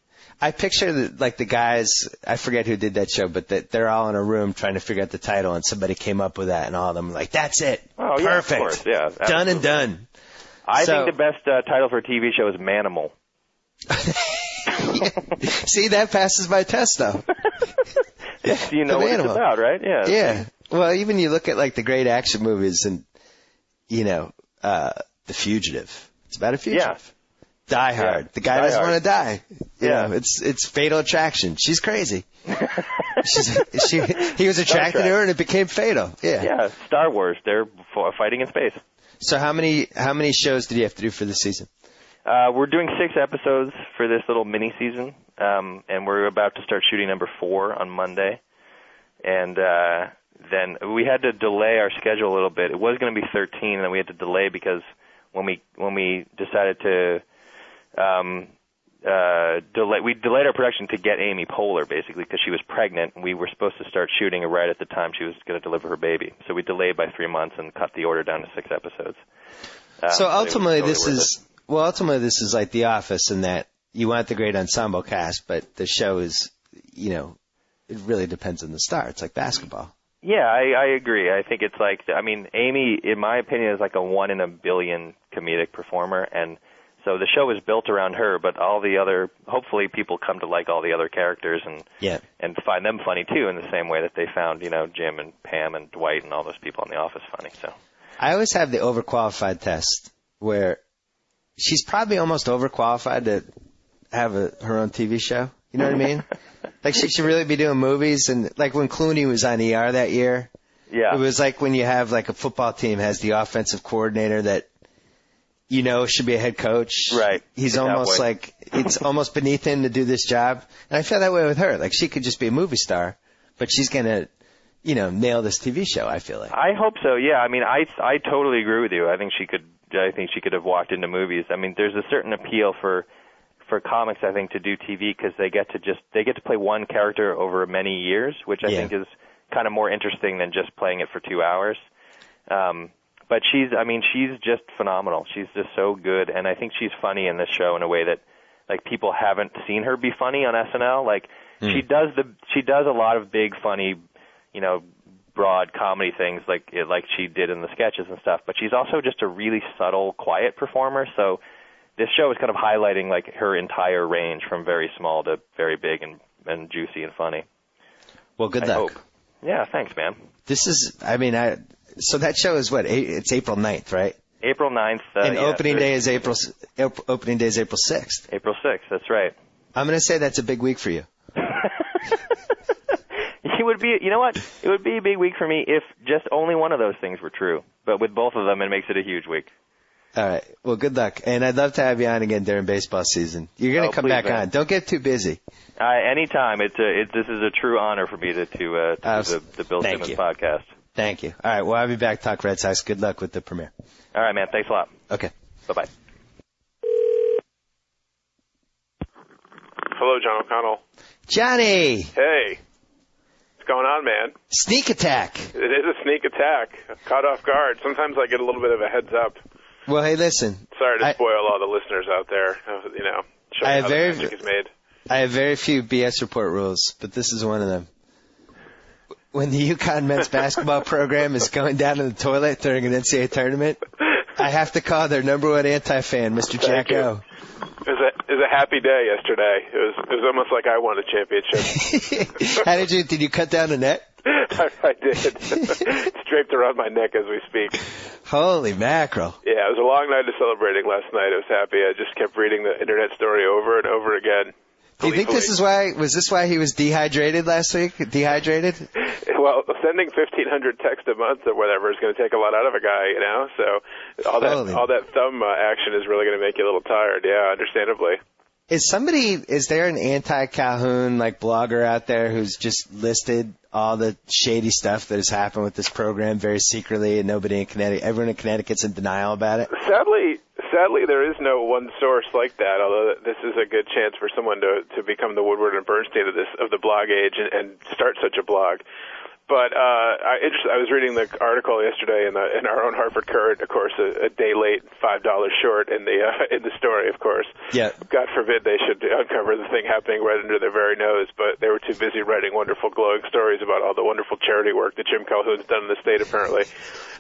I picture the guys, I forget who did that show, but they're all in a room trying to figure out the title, and somebody came up with that, and all of them were like, that's it. Oh, perfect. Yeah, of course. Yeah, absolutely. Done and done. I think the best title for a TV show is Manimal. See, that passes my test, though. You know what it's about, right? Yeah. Yeah. Well, even you look at like the great action movies and, The Fugitive. It's about a fugitive. Yeah. Die Hard. Yeah. The guy doesn't want to die. Yeah. It's Fatal Attraction. She's crazy. He was attracted to her and it became fatal. Yeah. Yeah. Star Wars. They're fighting in space. So how many shows did you have to do for this season? We're doing 6 episodes for this little mini season, and we're about to start shooting number 4 on Monday. And then we had to delay our schedule a little bit. It was going to be 13, and then we had to delay because when we decided to we delayed our production to get Amy Poehler, basically, because she was pregnant, and we were supposed to start shooting right at the time she was going to deliver her baby. So we delayed by 3 months and cut the order down to 6 episodes. So ultimately, this is like The Office in that you want the great ensemble cast, but the show is, it really depends on the star. It's like basketball. Yeah, I agree. I think it's like, Amy, in my opinion, is like a 1 in a billion comedic performer, and so the show is built around her, but all the other, hopefully people come to like all the other characters and find them funny too, in the same way that they found, Jim and Pam and Dwight and all those people in The Office funny. So I always have the overqualified test where she's probably almost overqualified to have her own TV show. You know what I mean? Like she should really be doing movies, and like when Clooney was on ER that year, it was like when you have like a football team has the offensive coordinator that should be a head coach. Right. He's almost like it's almost beneath him to do this job. And I feel that way with her. Like she could just be a movie star, but she's gonna, nail this TV show. I feel like. I hope so. Yeah. I totally agree with you. I think she could have walked into movies. There's a certain appeal for comics, I think, to do TV because they get to play one character over many years, which I think is kind of more interesting than just playing it for 2 hours. But she's just phenomenal. She's just so good, and I think she's funny in this show in a way that, like, people haven't seen her be funny on SNL. Like, she does a lot of big, funny, broad comedy things like she did in the sketches and stuff. But she's also just a really subtle, quiet performer. So this show is kind of highlighting like her entire range from very small to very big and juicy and funny. Well, good luck. Hope. Yeah, thanks, man. This is, so that show is what? It's April 9th, right? April 9th. And opening day is April 6th. April 6th, that's right. I'm going to say that's a big week for you. It would be, you know what? It would be a big week for me if just only one of those things were true. But with both of them, it makes it a huge week. All right. Well, good luck. And I'd love to have you on again during baseball season. You're going to come back on. Don't get too busy. Anytime. This is a true honor for me to do the Bill Simmons podcast. Thank you. All right. Well, I'll be back. Talk Red Sox. Good luck with the premiere. All right, man. Thanks a lot. Okay. Bye-bye. Hello, John O'Connell. Johnny. Hey. What's going on, man? Sneak attack. It is a sneak attack. Caught off guard. Sometimes I get a little bit of a heads up. Well, hey, listen. Sorry to spoil all the listeners out there. Showing how the magic is made. I have very few BS report rules, but this is one of them. When the UConn men's basketball program is going down in the toilet during an NCAA tournament, I have to call their number one anti-fan, Mr. JackO. Is was a happy day yesterday. It was almost like I won a championship. How did you cut down the net? I did. It's draped around my neck as we speak. Holy mackerel. Yeah, it was a long night of celebrating last night. I was happy. I just kept reading the internet story over and over again. Do you think was this why he was dehydrated last week? Dehydrated? Well, sending 1,500 texts a month or whatever is going to take a lot out of a guy, you know? So all that thumb action is really going to make you a little tired. Yeah, understandably. Is there an anti-Calhoun blogger out there who's just listed all the shady stuff that has happened with this program very secretly, and everyone in Connecticut's in denial about it? Sadly, there is no one source like that. Although this is a good chance for someone to become the Woodward and Bernstein of the blog age and start such a blog. But I was reading the article yesterday in our own Hartford Courant, of course, a day late, $5 short in the story, of course. Yeah. God forbid they should uncover the thing happening right under their very nose, but they were too busy writing wonderful, glowing stories about all the wonderful charity work that Jim Calhoun's done in the state, apparently.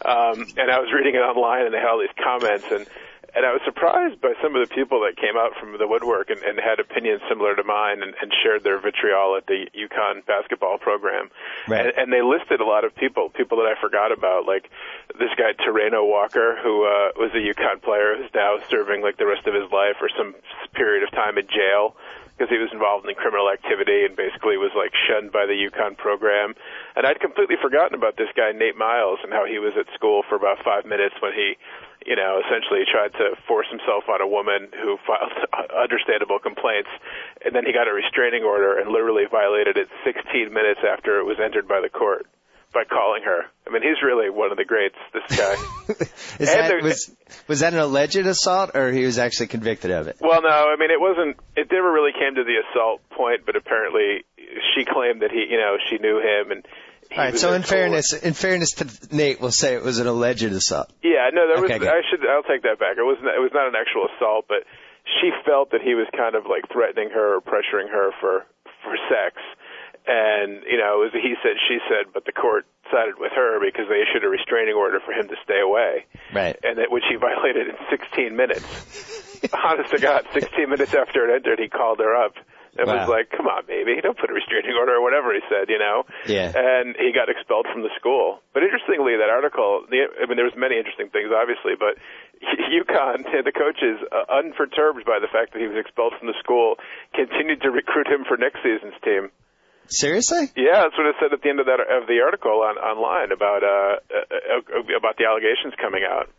And I was reading it online, and they had all these comments, and I was surprised by some of the people that came out from the woodwork and had opinions similar to mine and shared their vitriol at the UConn basketball program. Right. And they listed a lot of people that I forgot about, like this guy Terreno Walker, who was a UConn player who's now serving the rest of his life or some period of time in jail because he was involved in criminal activity and basically was shunned by the UConn program. And I'd completely forgotten about this guy Nate Miles and how he was at school for about 5 minutes when he essentially tried to force himself on a woman who filed understandable complaints, and then he got a restraining order and literally violated it 16 minutes after it was entered by the court by calling her. I mean, he's really one of the greats, this guy. Was that an alleged assault, or he was actually convicted of it? Well, no, I mean, it never really came to the assault point, but apparently she claimed that she knew him, and all right, so in fairness to Nate, we'll say it was an alleged assault. Yeah, no, Okay, I'll take that back. It was not an actual assault, but she felt that he was kind of threatening her or pressuring her for sex. And, it was a he said, she said, but the court sided with her because they issued a restraining order for him to stay away. Right. And which he violated in 16 minutes. Honest to God, 16 minutes after it entered, he called her up. It was come on, baby, don't put a restraining order or whatever he said, Yeah. And he got expelled from the school. But interestingly, that article, there was many interesting things, obviously, but UConn, the coaches, unperturbed by the fact that he was expelled from the school, continued to recruit him for next season's team. Seriously? Yeah, that's what it said at the end of the article online about the allegations coming out.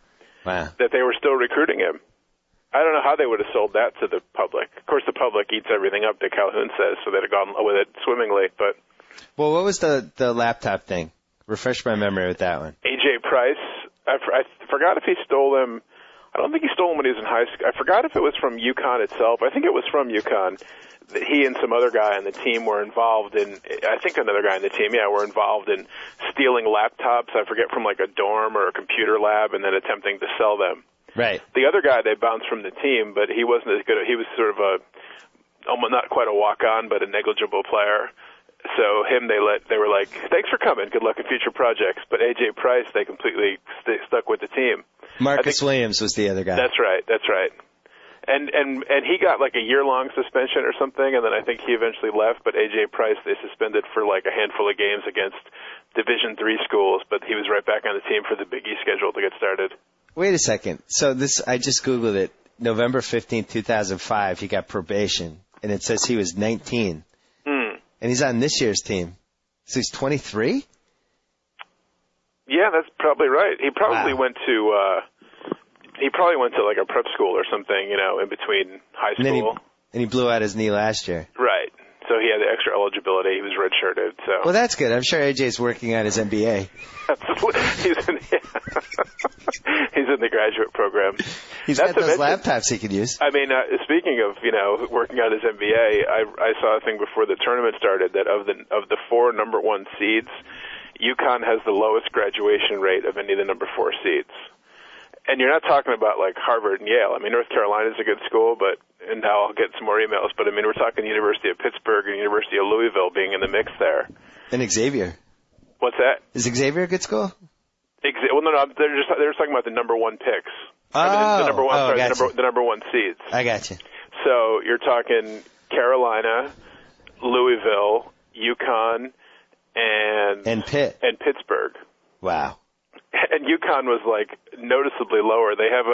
Wow. That they were still recruiting him. I don't know how they would have sold that to the public. Of course, the public eats everything up that Calhoun says, so they'd have gone with it swimmingly. But well, what was the laptop thing? Refresh my memory with that one. A.J. Price. I forgot if he stole them. I don't think he stole them when he was in high school. I forgot if it was from UConn itself. I think it was from UConn. He and some other guy on the team were involved in, I think another guy on the team, were involved in stealing laptops, I forget, from a dorm or a computer lab and then attempting to sell them. Right. The other guy they bounced from the team, but he wasn't as good. He was sort of almost not quite a walk-on, but a negligible player. So him, they were like, thanks for coming. Good luck in future projects. But A.J. Price, they completely stuck with the team. Marcus Williams was the other guy. That's right. And he got a year-long suspension or something, and then I think he eventually left. But A.J. Price, they suspended for a handful of games against Division III schools, but he was right back on the team for the Big East schedule to get started. Wait a second. So I just Googled it. November 15th, 2005, he got probation, and it says he was 19. And he's on this year's team. So he's 23? Yeah, that's probably right. He probably went to a prep school or something, in between high school. And he blew out his knee last year. Right. So he had the extra eligibility. He was redshirted. So. Well, that's good. I'm sure AJ's working on his MBA. He's in the graduate program. He's got those laptops he could use. I mean, speaking of working on his MBA, I saw a thing before the tournament started that of the 4 number 1 seeds, UConn has the lowest graduation rate of any of the number 4 seeds. And you're not talking about Harvard and Yale. I mean, North Carolina's a good school, and now I'll get some more emails. But I mean, we're talking University of Pittsburgh and University of Louisville being in the mix there. And Xavier. What's that? Is Xavier a good school? Well, no, they're just talking about the number 1 picks. The number 1 seeds. I got you. So you're talking Carolina, Louisville, UConn, and Pittsburgh. Wow. And UConn was like noticeably lower. They have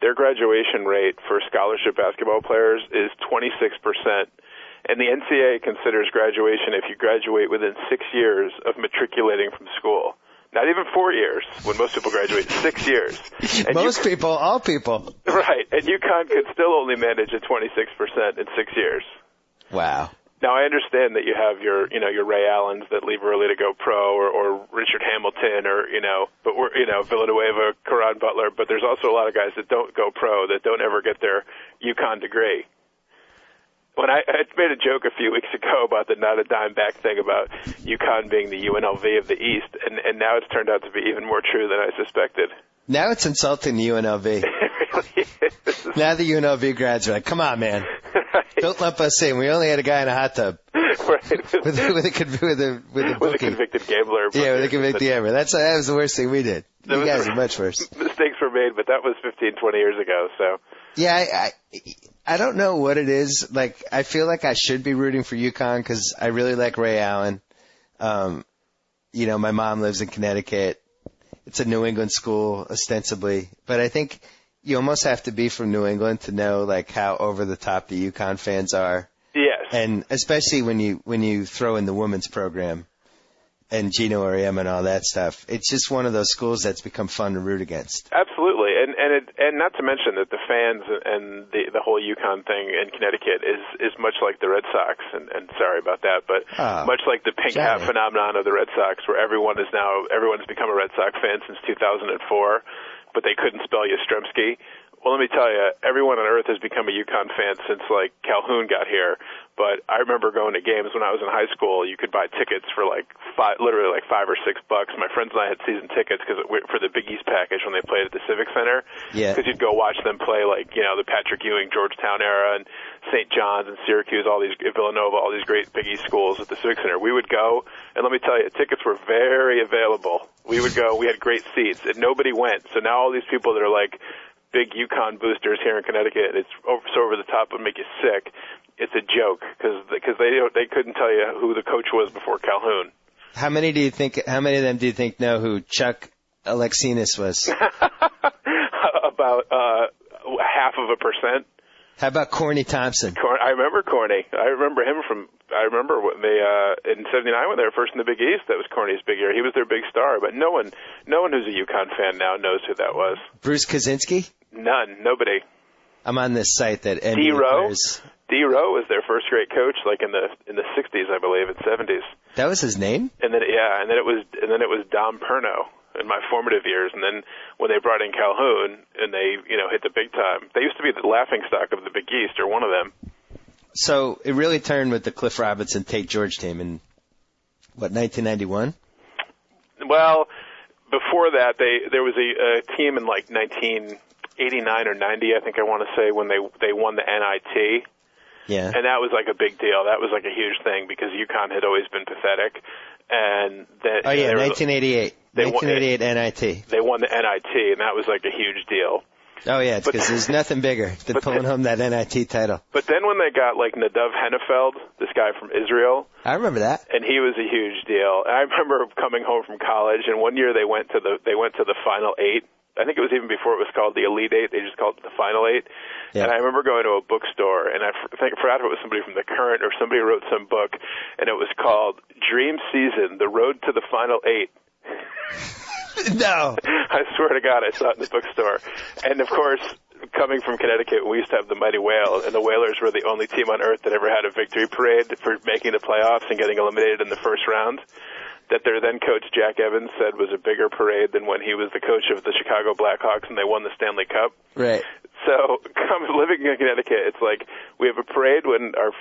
their graduation rate for scholarship basketball players is 26%. And the NCAA considers graduation if you graduate within 6 years of matriculating from school. Not even 4 years, when most people graduate 6 years. And all people. Right. And UConn could still only manage a 26% in 6 years. Wow. Now, I understand that you have your Ray Allens that leave early to go pro, or Richard Hamilton, or, Villanueva, Caron Butler, but there's also a lot of guys that don't go pro, that don't ever get their UConn degree. When I made a joke a few weeks ago about the not a dime back thing about UConn being the UNLV of the East, and now it's turned out to be even more true than I suspected. Now it's insulting the UNLV. It really is. Now the UNLV grads are like, come on, man. Right. Don't lump us in. We only had a guy in a hot tub. Right. With a convicted gambler. Yeah, with a convicted gambler. That was the worst thing we did. You guys are much worse. Mistakes were made, but that was 15, 20 years ago, so. Yeah, I don't know what it is. Like, I feel like I should be rooting for UConn because I really like Ray Allen. My mom lives in Connecticut. It's a New England school, ostensibly. But I think you almost have to be from New England to know, like, how over the top the UConn fans are. Yes. And especially when you throw in the women's program and Gino Auriemma and all that stuff. It's just one of those schools that's become fun to root against. Absolutely. And not to mention that the fans and the whole UConn thing in Connecticut is much like the Red Sox, and sorry about that, but much like the pink hat phenomenon of the Red Sox, where everyone's become a Red Sox fan since 2004, but they couldn't spell Yastrzemski. Well, let me tell you, everyone on earth has become a UConn fan since, like, Calhoun got here. But I remember going to games when I was in high school. You could buy tickets for literally $5 or $6. My friends and I had season tickets for the Big East package when they played at the Civic Center. Yeah. Because you'd go watch them play, the Patrick Ewing, Georgetown era, and St. John's and Syracuse, Villanova, all these great Big East schools at the Civic Center. We would go, and let me tell you, tickets were very available. We would go. We had great seats, and nobody went. So now all these people that are like big UConn boosters here in Connecticut, it's so over the top and make you sick. It's a joke because they couldn't tell you who the coach was before Calhoun. How many of them do you think know who Chuck Alexinas was? About 0.5%. How about Corny Thompson? I remember Corny. I remember him I remember when they in '79 when they were first in the Big East. That was Corny's big year. He was their big star, but no one who's a UConn fan now knows who that was. Bruce Kaczynski? None. Nobody. I'm on this site that D. Rowe was their first great coach, like in the 60s, I believe, and 70s. That was his name? And then it was Dom Perno in my formative years, and then when they brought in Calhoun and they hit the big time, they used to be the laughingstock of the Big East, or one of them. So it really turned with the Cliff Robinson Tate George team in 1991? Well, before that there was a team in 1989 or 90, I think I want to say, when they won the NIT. Yeah. And that was like a big deal. That was like a huge thing because UConn had always been pathetic. And that 1988. 1988 NIT. They won the NIT, and that was like a huge deal. Oh, yeah, because there's nothing bigger than pulling home that NIT title. But then when they got Nadav Hennefeld, this guy from Israel. I remember that. And he was a huge deal. I remember coming home from college, and one year they went to the Final Eight. I think it was even before it was called the Elite Eight. They just called it the Final Eight. Yeah. And I remember going to a bookstore, and I forgot if it was somebody from the Current or somebody wrote some book, and it was called Dream Season, The Road to the Final Eight. No. I swear to God, I saw it in the bookstore. And, of course, coming from Connecticut, we used to have the Mighty Whale, and the Whalers were the only team on earth that ever had a victory parade for making the playoffs and getting eliminated in the first round. That their then coach, Jack Evans, said was a bigger parade than when he was the coach of the Chicago Blackhawks and they won the Stanley Cup. Right. So, living in Connecticut, it's like we have a parade when our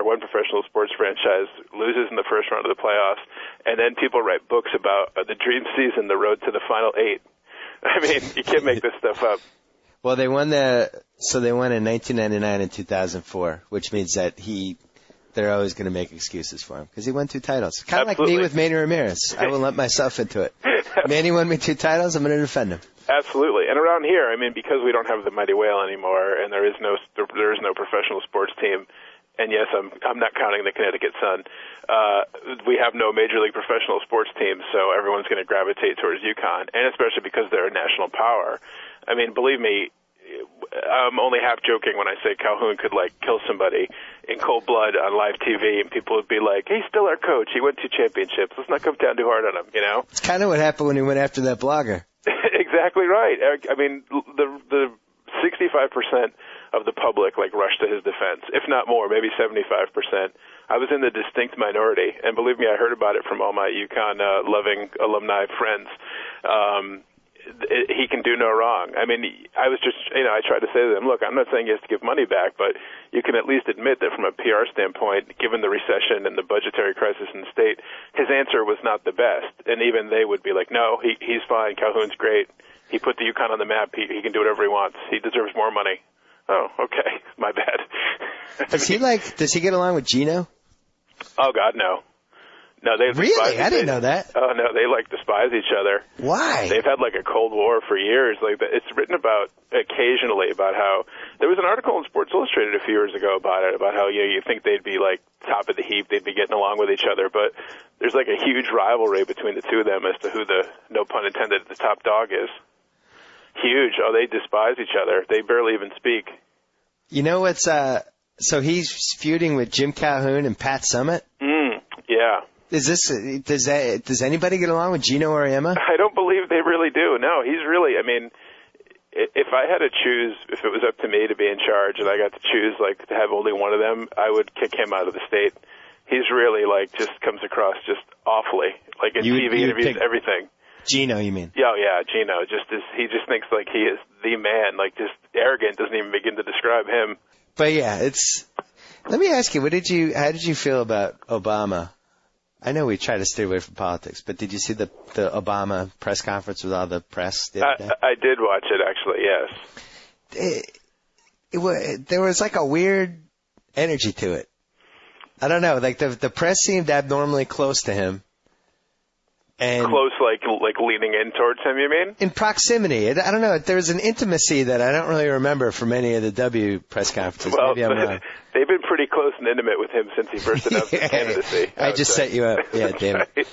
one professional sports franchise, loses in the first round of the playoffs, and then people write books about the dream season, the road to the Final Eight. I mean, you can't make this stuff up. Well, they won in 1999 and 2004, which means that he they're always going to make excuses for him because he won 2 titles. Kind of like me with Manny Ramirez. I will lump myself into it. Manny won me 2 titles. I'm going to defend him. Absolutely. And around here, I mean, because we don't have the Mighty Whale anymore, and there is no professional sports team. And yes, I'm not counting the Connecticut Sun. We have no major league professional sports teams, so everyone's going to gravitate towards UConn, and especially because they're a national power. I mean, believe me, I'm only half joking when I say Calhoun could kill somebody in cold blood on live TV, and people would be like, "He's still our coach. He won 2 championships. Let's not come down too hard on him." You know, it's kind of what happened when he went after that blogger. Exactly right. I mean, the 65% of the public rushed to his defense, if not more, maybe 75%. I was in the distinct minority, and believe me, I heard about it from all my UConn loving alumni friends. He can do no wrong. I mean, I was just, I tried to say to them, look, I'm not saying he has to give money back, but you can at least admit that from a PR standpoint, given the recession and the budgetary crisis in the state, his answer was not the best. And even they would be like, no, he's fine. Calhoun's great. He put the UConn on the map. He can do whatever he wants. He deserves more money. Oh, okay. My bad. Does he get along with Gino? Oh, God, no. No, they really? I didn't know that. Oh no, they despise each other. Why? They've had a Cold War for years. It's written about occasionally about how there was an article in Sports Illustrated a few years ago about it, about how you think they'd be top of the heap, they'd be getting along with each other, but there's a huge rivalry between the two of them as to who the, no pun intended, the top dog is. Huge. Oh, they despise each other. They barely even speak. You know what's so he's feuding with Jim Calhoun and Pat Summitt? Yeah. Does anybody get along with Gino or Emma? I don't believe they really do. No, he's really, I mean, if I had to choose, if it was up to me to be in charge and I got to choose, to have only one of them, I would kick him out of the state. He's really, just comes across just awfully. In TV interviews, everything. Gino, you mean? Yeah, Gino. He just thinks he is the man. Just arrogant, doesn't even begin to describe him. But yeah, let me ask you, how did you feel about Obama? I know we try to stay away from politics, but did you see the Obama press conference with all the press the other day? I did watch it, actually, yes. There was a weird energy to it. I don't know, the press seemed abnormally close to him. And close, leaning in towards him, you mean? In proximity. I don't know. There was an intimacy that I don't really remember from any of the W press conferences. Well, maybe I'm wrong. They've been pretty close and intimate with him since he first announced his candidacy. I just set you up. Yeah, damn it.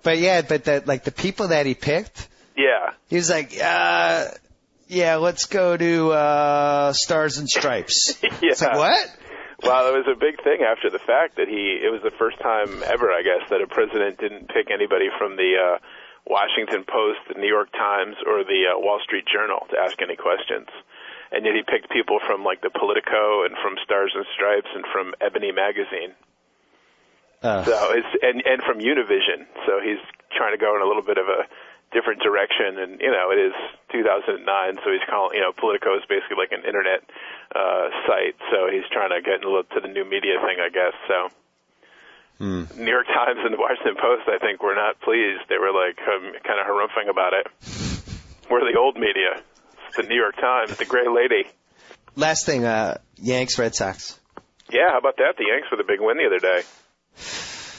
But the people that he picked. Yeah. He was let's go to Stars and Stripes. Yeah. It's what? Well, it was a big thing after the fact that it was the first time ever, I guess, that a president didn't pick anybody from the Washington Post, the New York Times, or the Wall Street Journal to ask any questions. And yet he picked people from the Politico and from Stars and Stripes and from Ebony Magazine. And from Univision. So he's trying to go in a little bit of a different direction, and it is 2009, so he's calling, Politico is basically an internet site, so he's trying to get to the new media thing, I guess. So New York Times and the Washington Post, I think, were not pleased. They were kind of harumphing about it. We're the old media. It's the New York Times, the gray lady. Last thing, Yanks, Red Sox. Yeah, how about that? The Yanks with a big win the other day.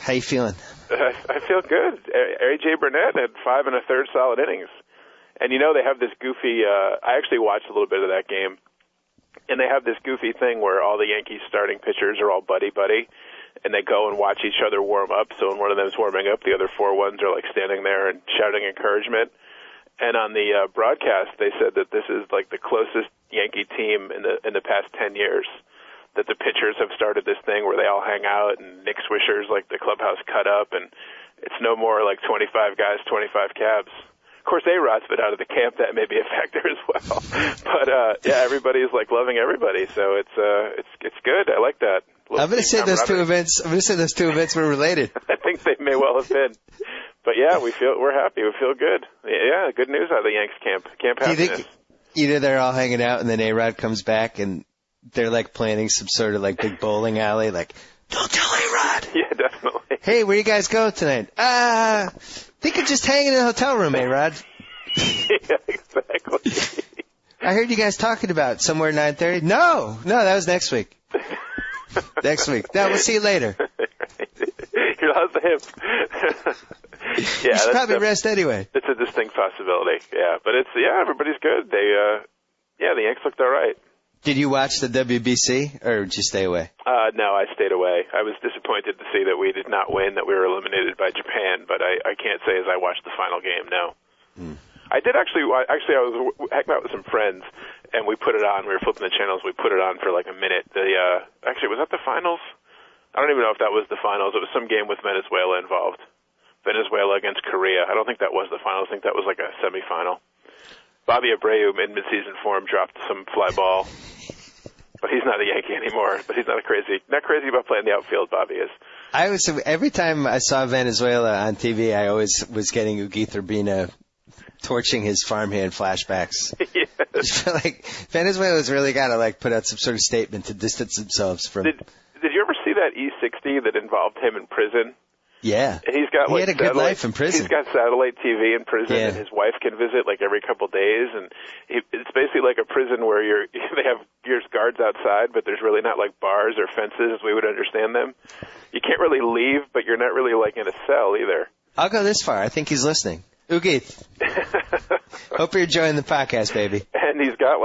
How you feeling? I feel good. A.J. Burnett had 5 1/3 solid innings. And, they have this goofy I actually watched a little bit of that game. And they have this goofy thing where all the Yankees starting pitchers are all buddy-buddy. And they go and watch each other warm up. So when one of them is warming up, the other 4 ones are standing there and shouting encouragement. And on the broadcast, they said that this is the closest Yankee team in the past 10 years. That the pitchers have started this thing where they all hang out and Nick Swisher's the clubhouse cut up, and it's no more 25 guys, 25 cabs. Of course, A-Rod's been out of the camp. That may be a factor as well. But everybody's loving everybody, so it's good. I like that. I'm going to say those two events were related. I think they may well have been. But yeah, we're happy. We feel good. Yeah, good news out of the Yanks camp. Camp happiness. Do you think either they're all hanging out and then A-Rod comes back and they're planning some sort of big bowling alley, don't tell A-Rod. Yeah, definitely. Hey, where you guys go tonight? They could just hang in the hotel room, A-Rod. Yeah, exactly. I heard you guys talking about somewhere 9:30. No, that was next week. Next week. No, we'll see you later. How's the hip? You should probably rest anyway. It's a distinct possibility, yeah. But everybody's good. The Yanks looked all right. Did you watch the WBC, or did you stay away? No, I stayed away. I was disappointed to see that we did not win, that we were eliminated by Japan, but I can't say as I watched the final game, no. I did actually, I was hanging out with some friends, and we put it on. We were flipping the channels. We put it on for like a minute. Actually, was that the finals? I don't even know if that was the finals. It was some game with Venezuela involved. Venezuela against Korea. I don't think that was the finals. I think that was like a semifinal. Bobby Abreu, in mid-season form, dropped some fly ball. But he's not a Yankee anymore. But he's not crazy about playing the outfield, Bobby is. Every time I saw Venezuela on TV, I always was getting Ugueth Urbina torching his farmhand flashbacks. Yes. I feel like Venezuela's really got to put out some sort of statement to distance themselves from. Did you ever see that E60 that involved him in prison? Yeah. And he had a good life in prison. He's got satellite TV in prison, and his wife can visit every couple days. And it's basically like a prison where they have guards outside, but there's really not bars or fences as we would understand them. You can't really leave, but you're not really in a cell either. I'll go this far. I think he's listening. Ugueth. Hope you're enjoying the podcast, baby. And he's got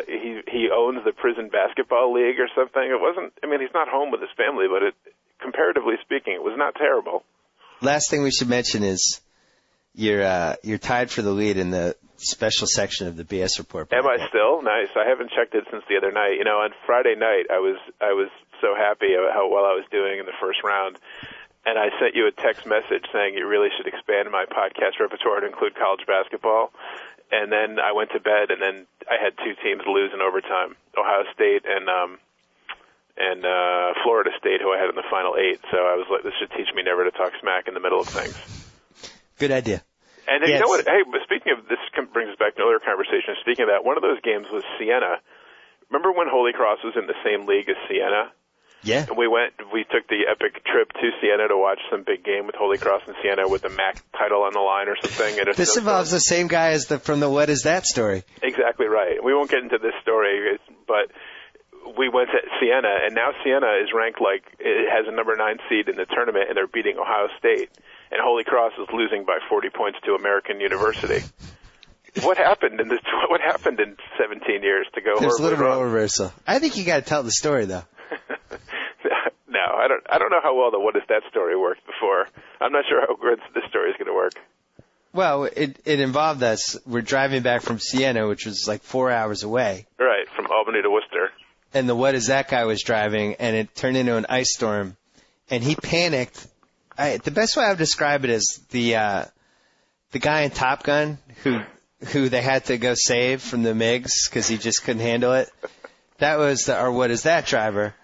he owns the prison basketball league or something. It wasn't. I mean, he's not home with his family, but comparatively speaking, it was not terrible. Last thing we should mention is you're tied for the lead in the special section of the BS report. Am I still? Nice. I haven't checked it since the other night. On Friday night, I was so happy about how well I was doing in the first round. And I sent you a text message saying you really should expand my podcast repertoire to include college basketball. And then I went to bed, and then I had two teams lose in overtime, Ohio State and Florida State, who I had in the final 8. So I was like, this should teach me never to talk smack in the middle of things. Good idea. And then, you know what? Hey, speaking of this, brings us back to another conversation. Speaking of that, one of those games was Siena. Remember when Holy Cross was in the same league as Siena? Yeah. And we took the epic trip to Siena to watch some big game with Holy Cross and Siena with the MAC title on the line or something. And this involves the same guy as from the What Is That story. Exactly right. We won't get into this story, but we went to Siena, and now Siena is ranked it has a number 9 seed in the tournament, and they're beating Ohio State. And Holy Cross is losing by 40 points to American University. What happened in 17 years to go? There's a little role reversal. I think you got to tell the story though. No, I don't know how well the What Is That story worked before. I'm not sure how good this story is going to work. Well, it involved us. We're driving back from Siena, which was 4 hours away. Right, from Albany to Worcester. And the What Is That guy was driving, and it turned into an ice storm, and he panicked. The best way I would describe it is the guy in Top Gun who they had to go save from the MiGs because he just couldn't handle it. That was our What Is That driver.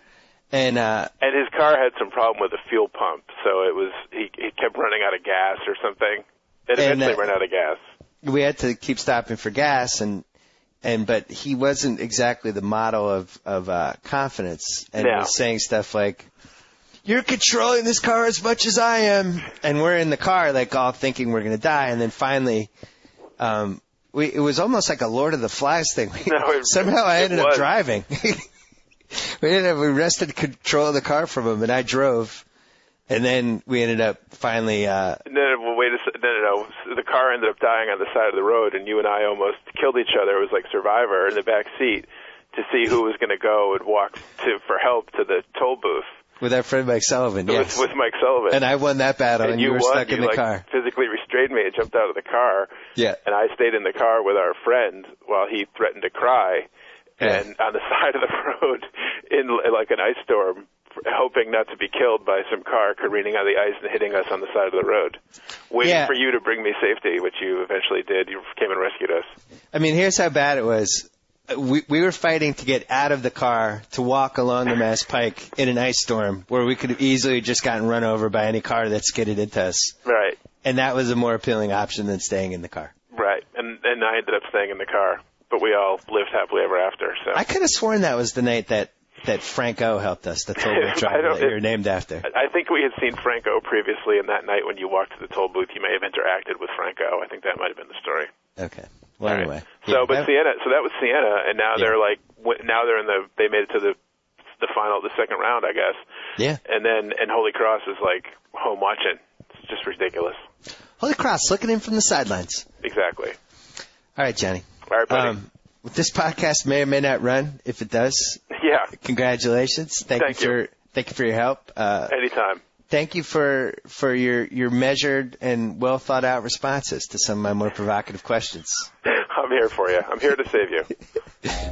And his car had some problem with the fuel pump, so it was he kept running out of gas or something. It eventually ran out of gas. We had to keep stopping for gas, but he wasn't exactly the model of confidence, and he was saying stuff like, "You're controlling this car as much as I am," and we're in the car all thinking we're going to die, and then finally, it was almost like a Lord of the Flies thing. Somehow I ended up driving. We wrested control of the car from him, and I drove, and then we ended up finally. No, the car ended up dying on the side of the road, and you and I almost killed each other. It was like Survivor in the back seat to see who was going to go and walk for help to the toll booth. With our friend Mike Sullivan, yes. With Mike Sullivan. And I won that battle, and you were stuck in the car. Physically restrained me and jumped out of the car. Yeah. And I stayed in the car with our friend while he threatened to cry. And on the side of the road in an ice storm, hoping not to be killed by some car careening on the ice and hitting us on the side of the road. Waiting for you to bring me safety, which you eventually did. You came and rescued us. I mean, here's how bad it was. We were fighting to get out of the car to walk along the Mass Pike in an ice storm where we could have easily just gotten run over by any car that skidded into us. Right. And that was a more appealing option than staying in the car. Right. And I ended up staying in the car. But we all lived happily ever after. So I could have sworn that was the night that Franco helped us, the toll booth driver that you're named after. I think we had seen Franco previously, and that night when you walked to the toll booth, you may have interacted with Franco. I think that might have been the story. Okay. Well, anyway. So, Siena. So that was Siena, and now they're they made it to the the second round, I guess. Yeah. And Holy Cross is like home watching. It's just ridiculous. Holy Cross, looking in from the sidelines. Exactly. All right, Johnny. All right, buddy. This podcast may or may not run. If it does, yeah. Congratulations. Thank you for your help. Anytime. Thank you for your measured and well thought out responses to some of my more provocative questions. I'm here for you. I'm here to save you.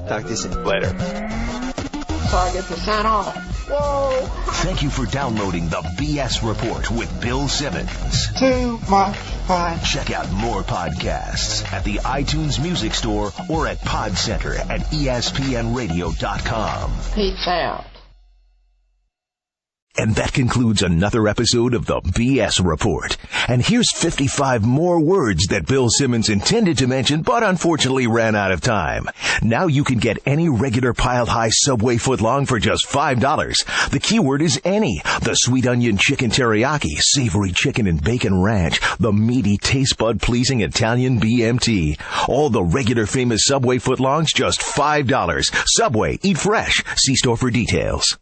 Talk to you soon. Later. So I get to sign off. Whoa! Thank you for downloading the BS Report with Bill Simmons. Too much fun. Check out more podcasts at the iTunes Music Store or at Podcenter at ESPNradio.com. Peace out. And that concludes another episode of the BS Report. And here's 55 more words that Bill Simmons intended to mention, but unfortunately ran out of time. Now you can get any regular piled high Subway footlong for just $5. The keyword is any. The sweet onion chicken teriyaki, savory chicken and bacon ranch, the meaty taste bud pleasing Italian BMT. All the regular famous Subway footlongs, just $5. Subway, eat fresh. See store for details.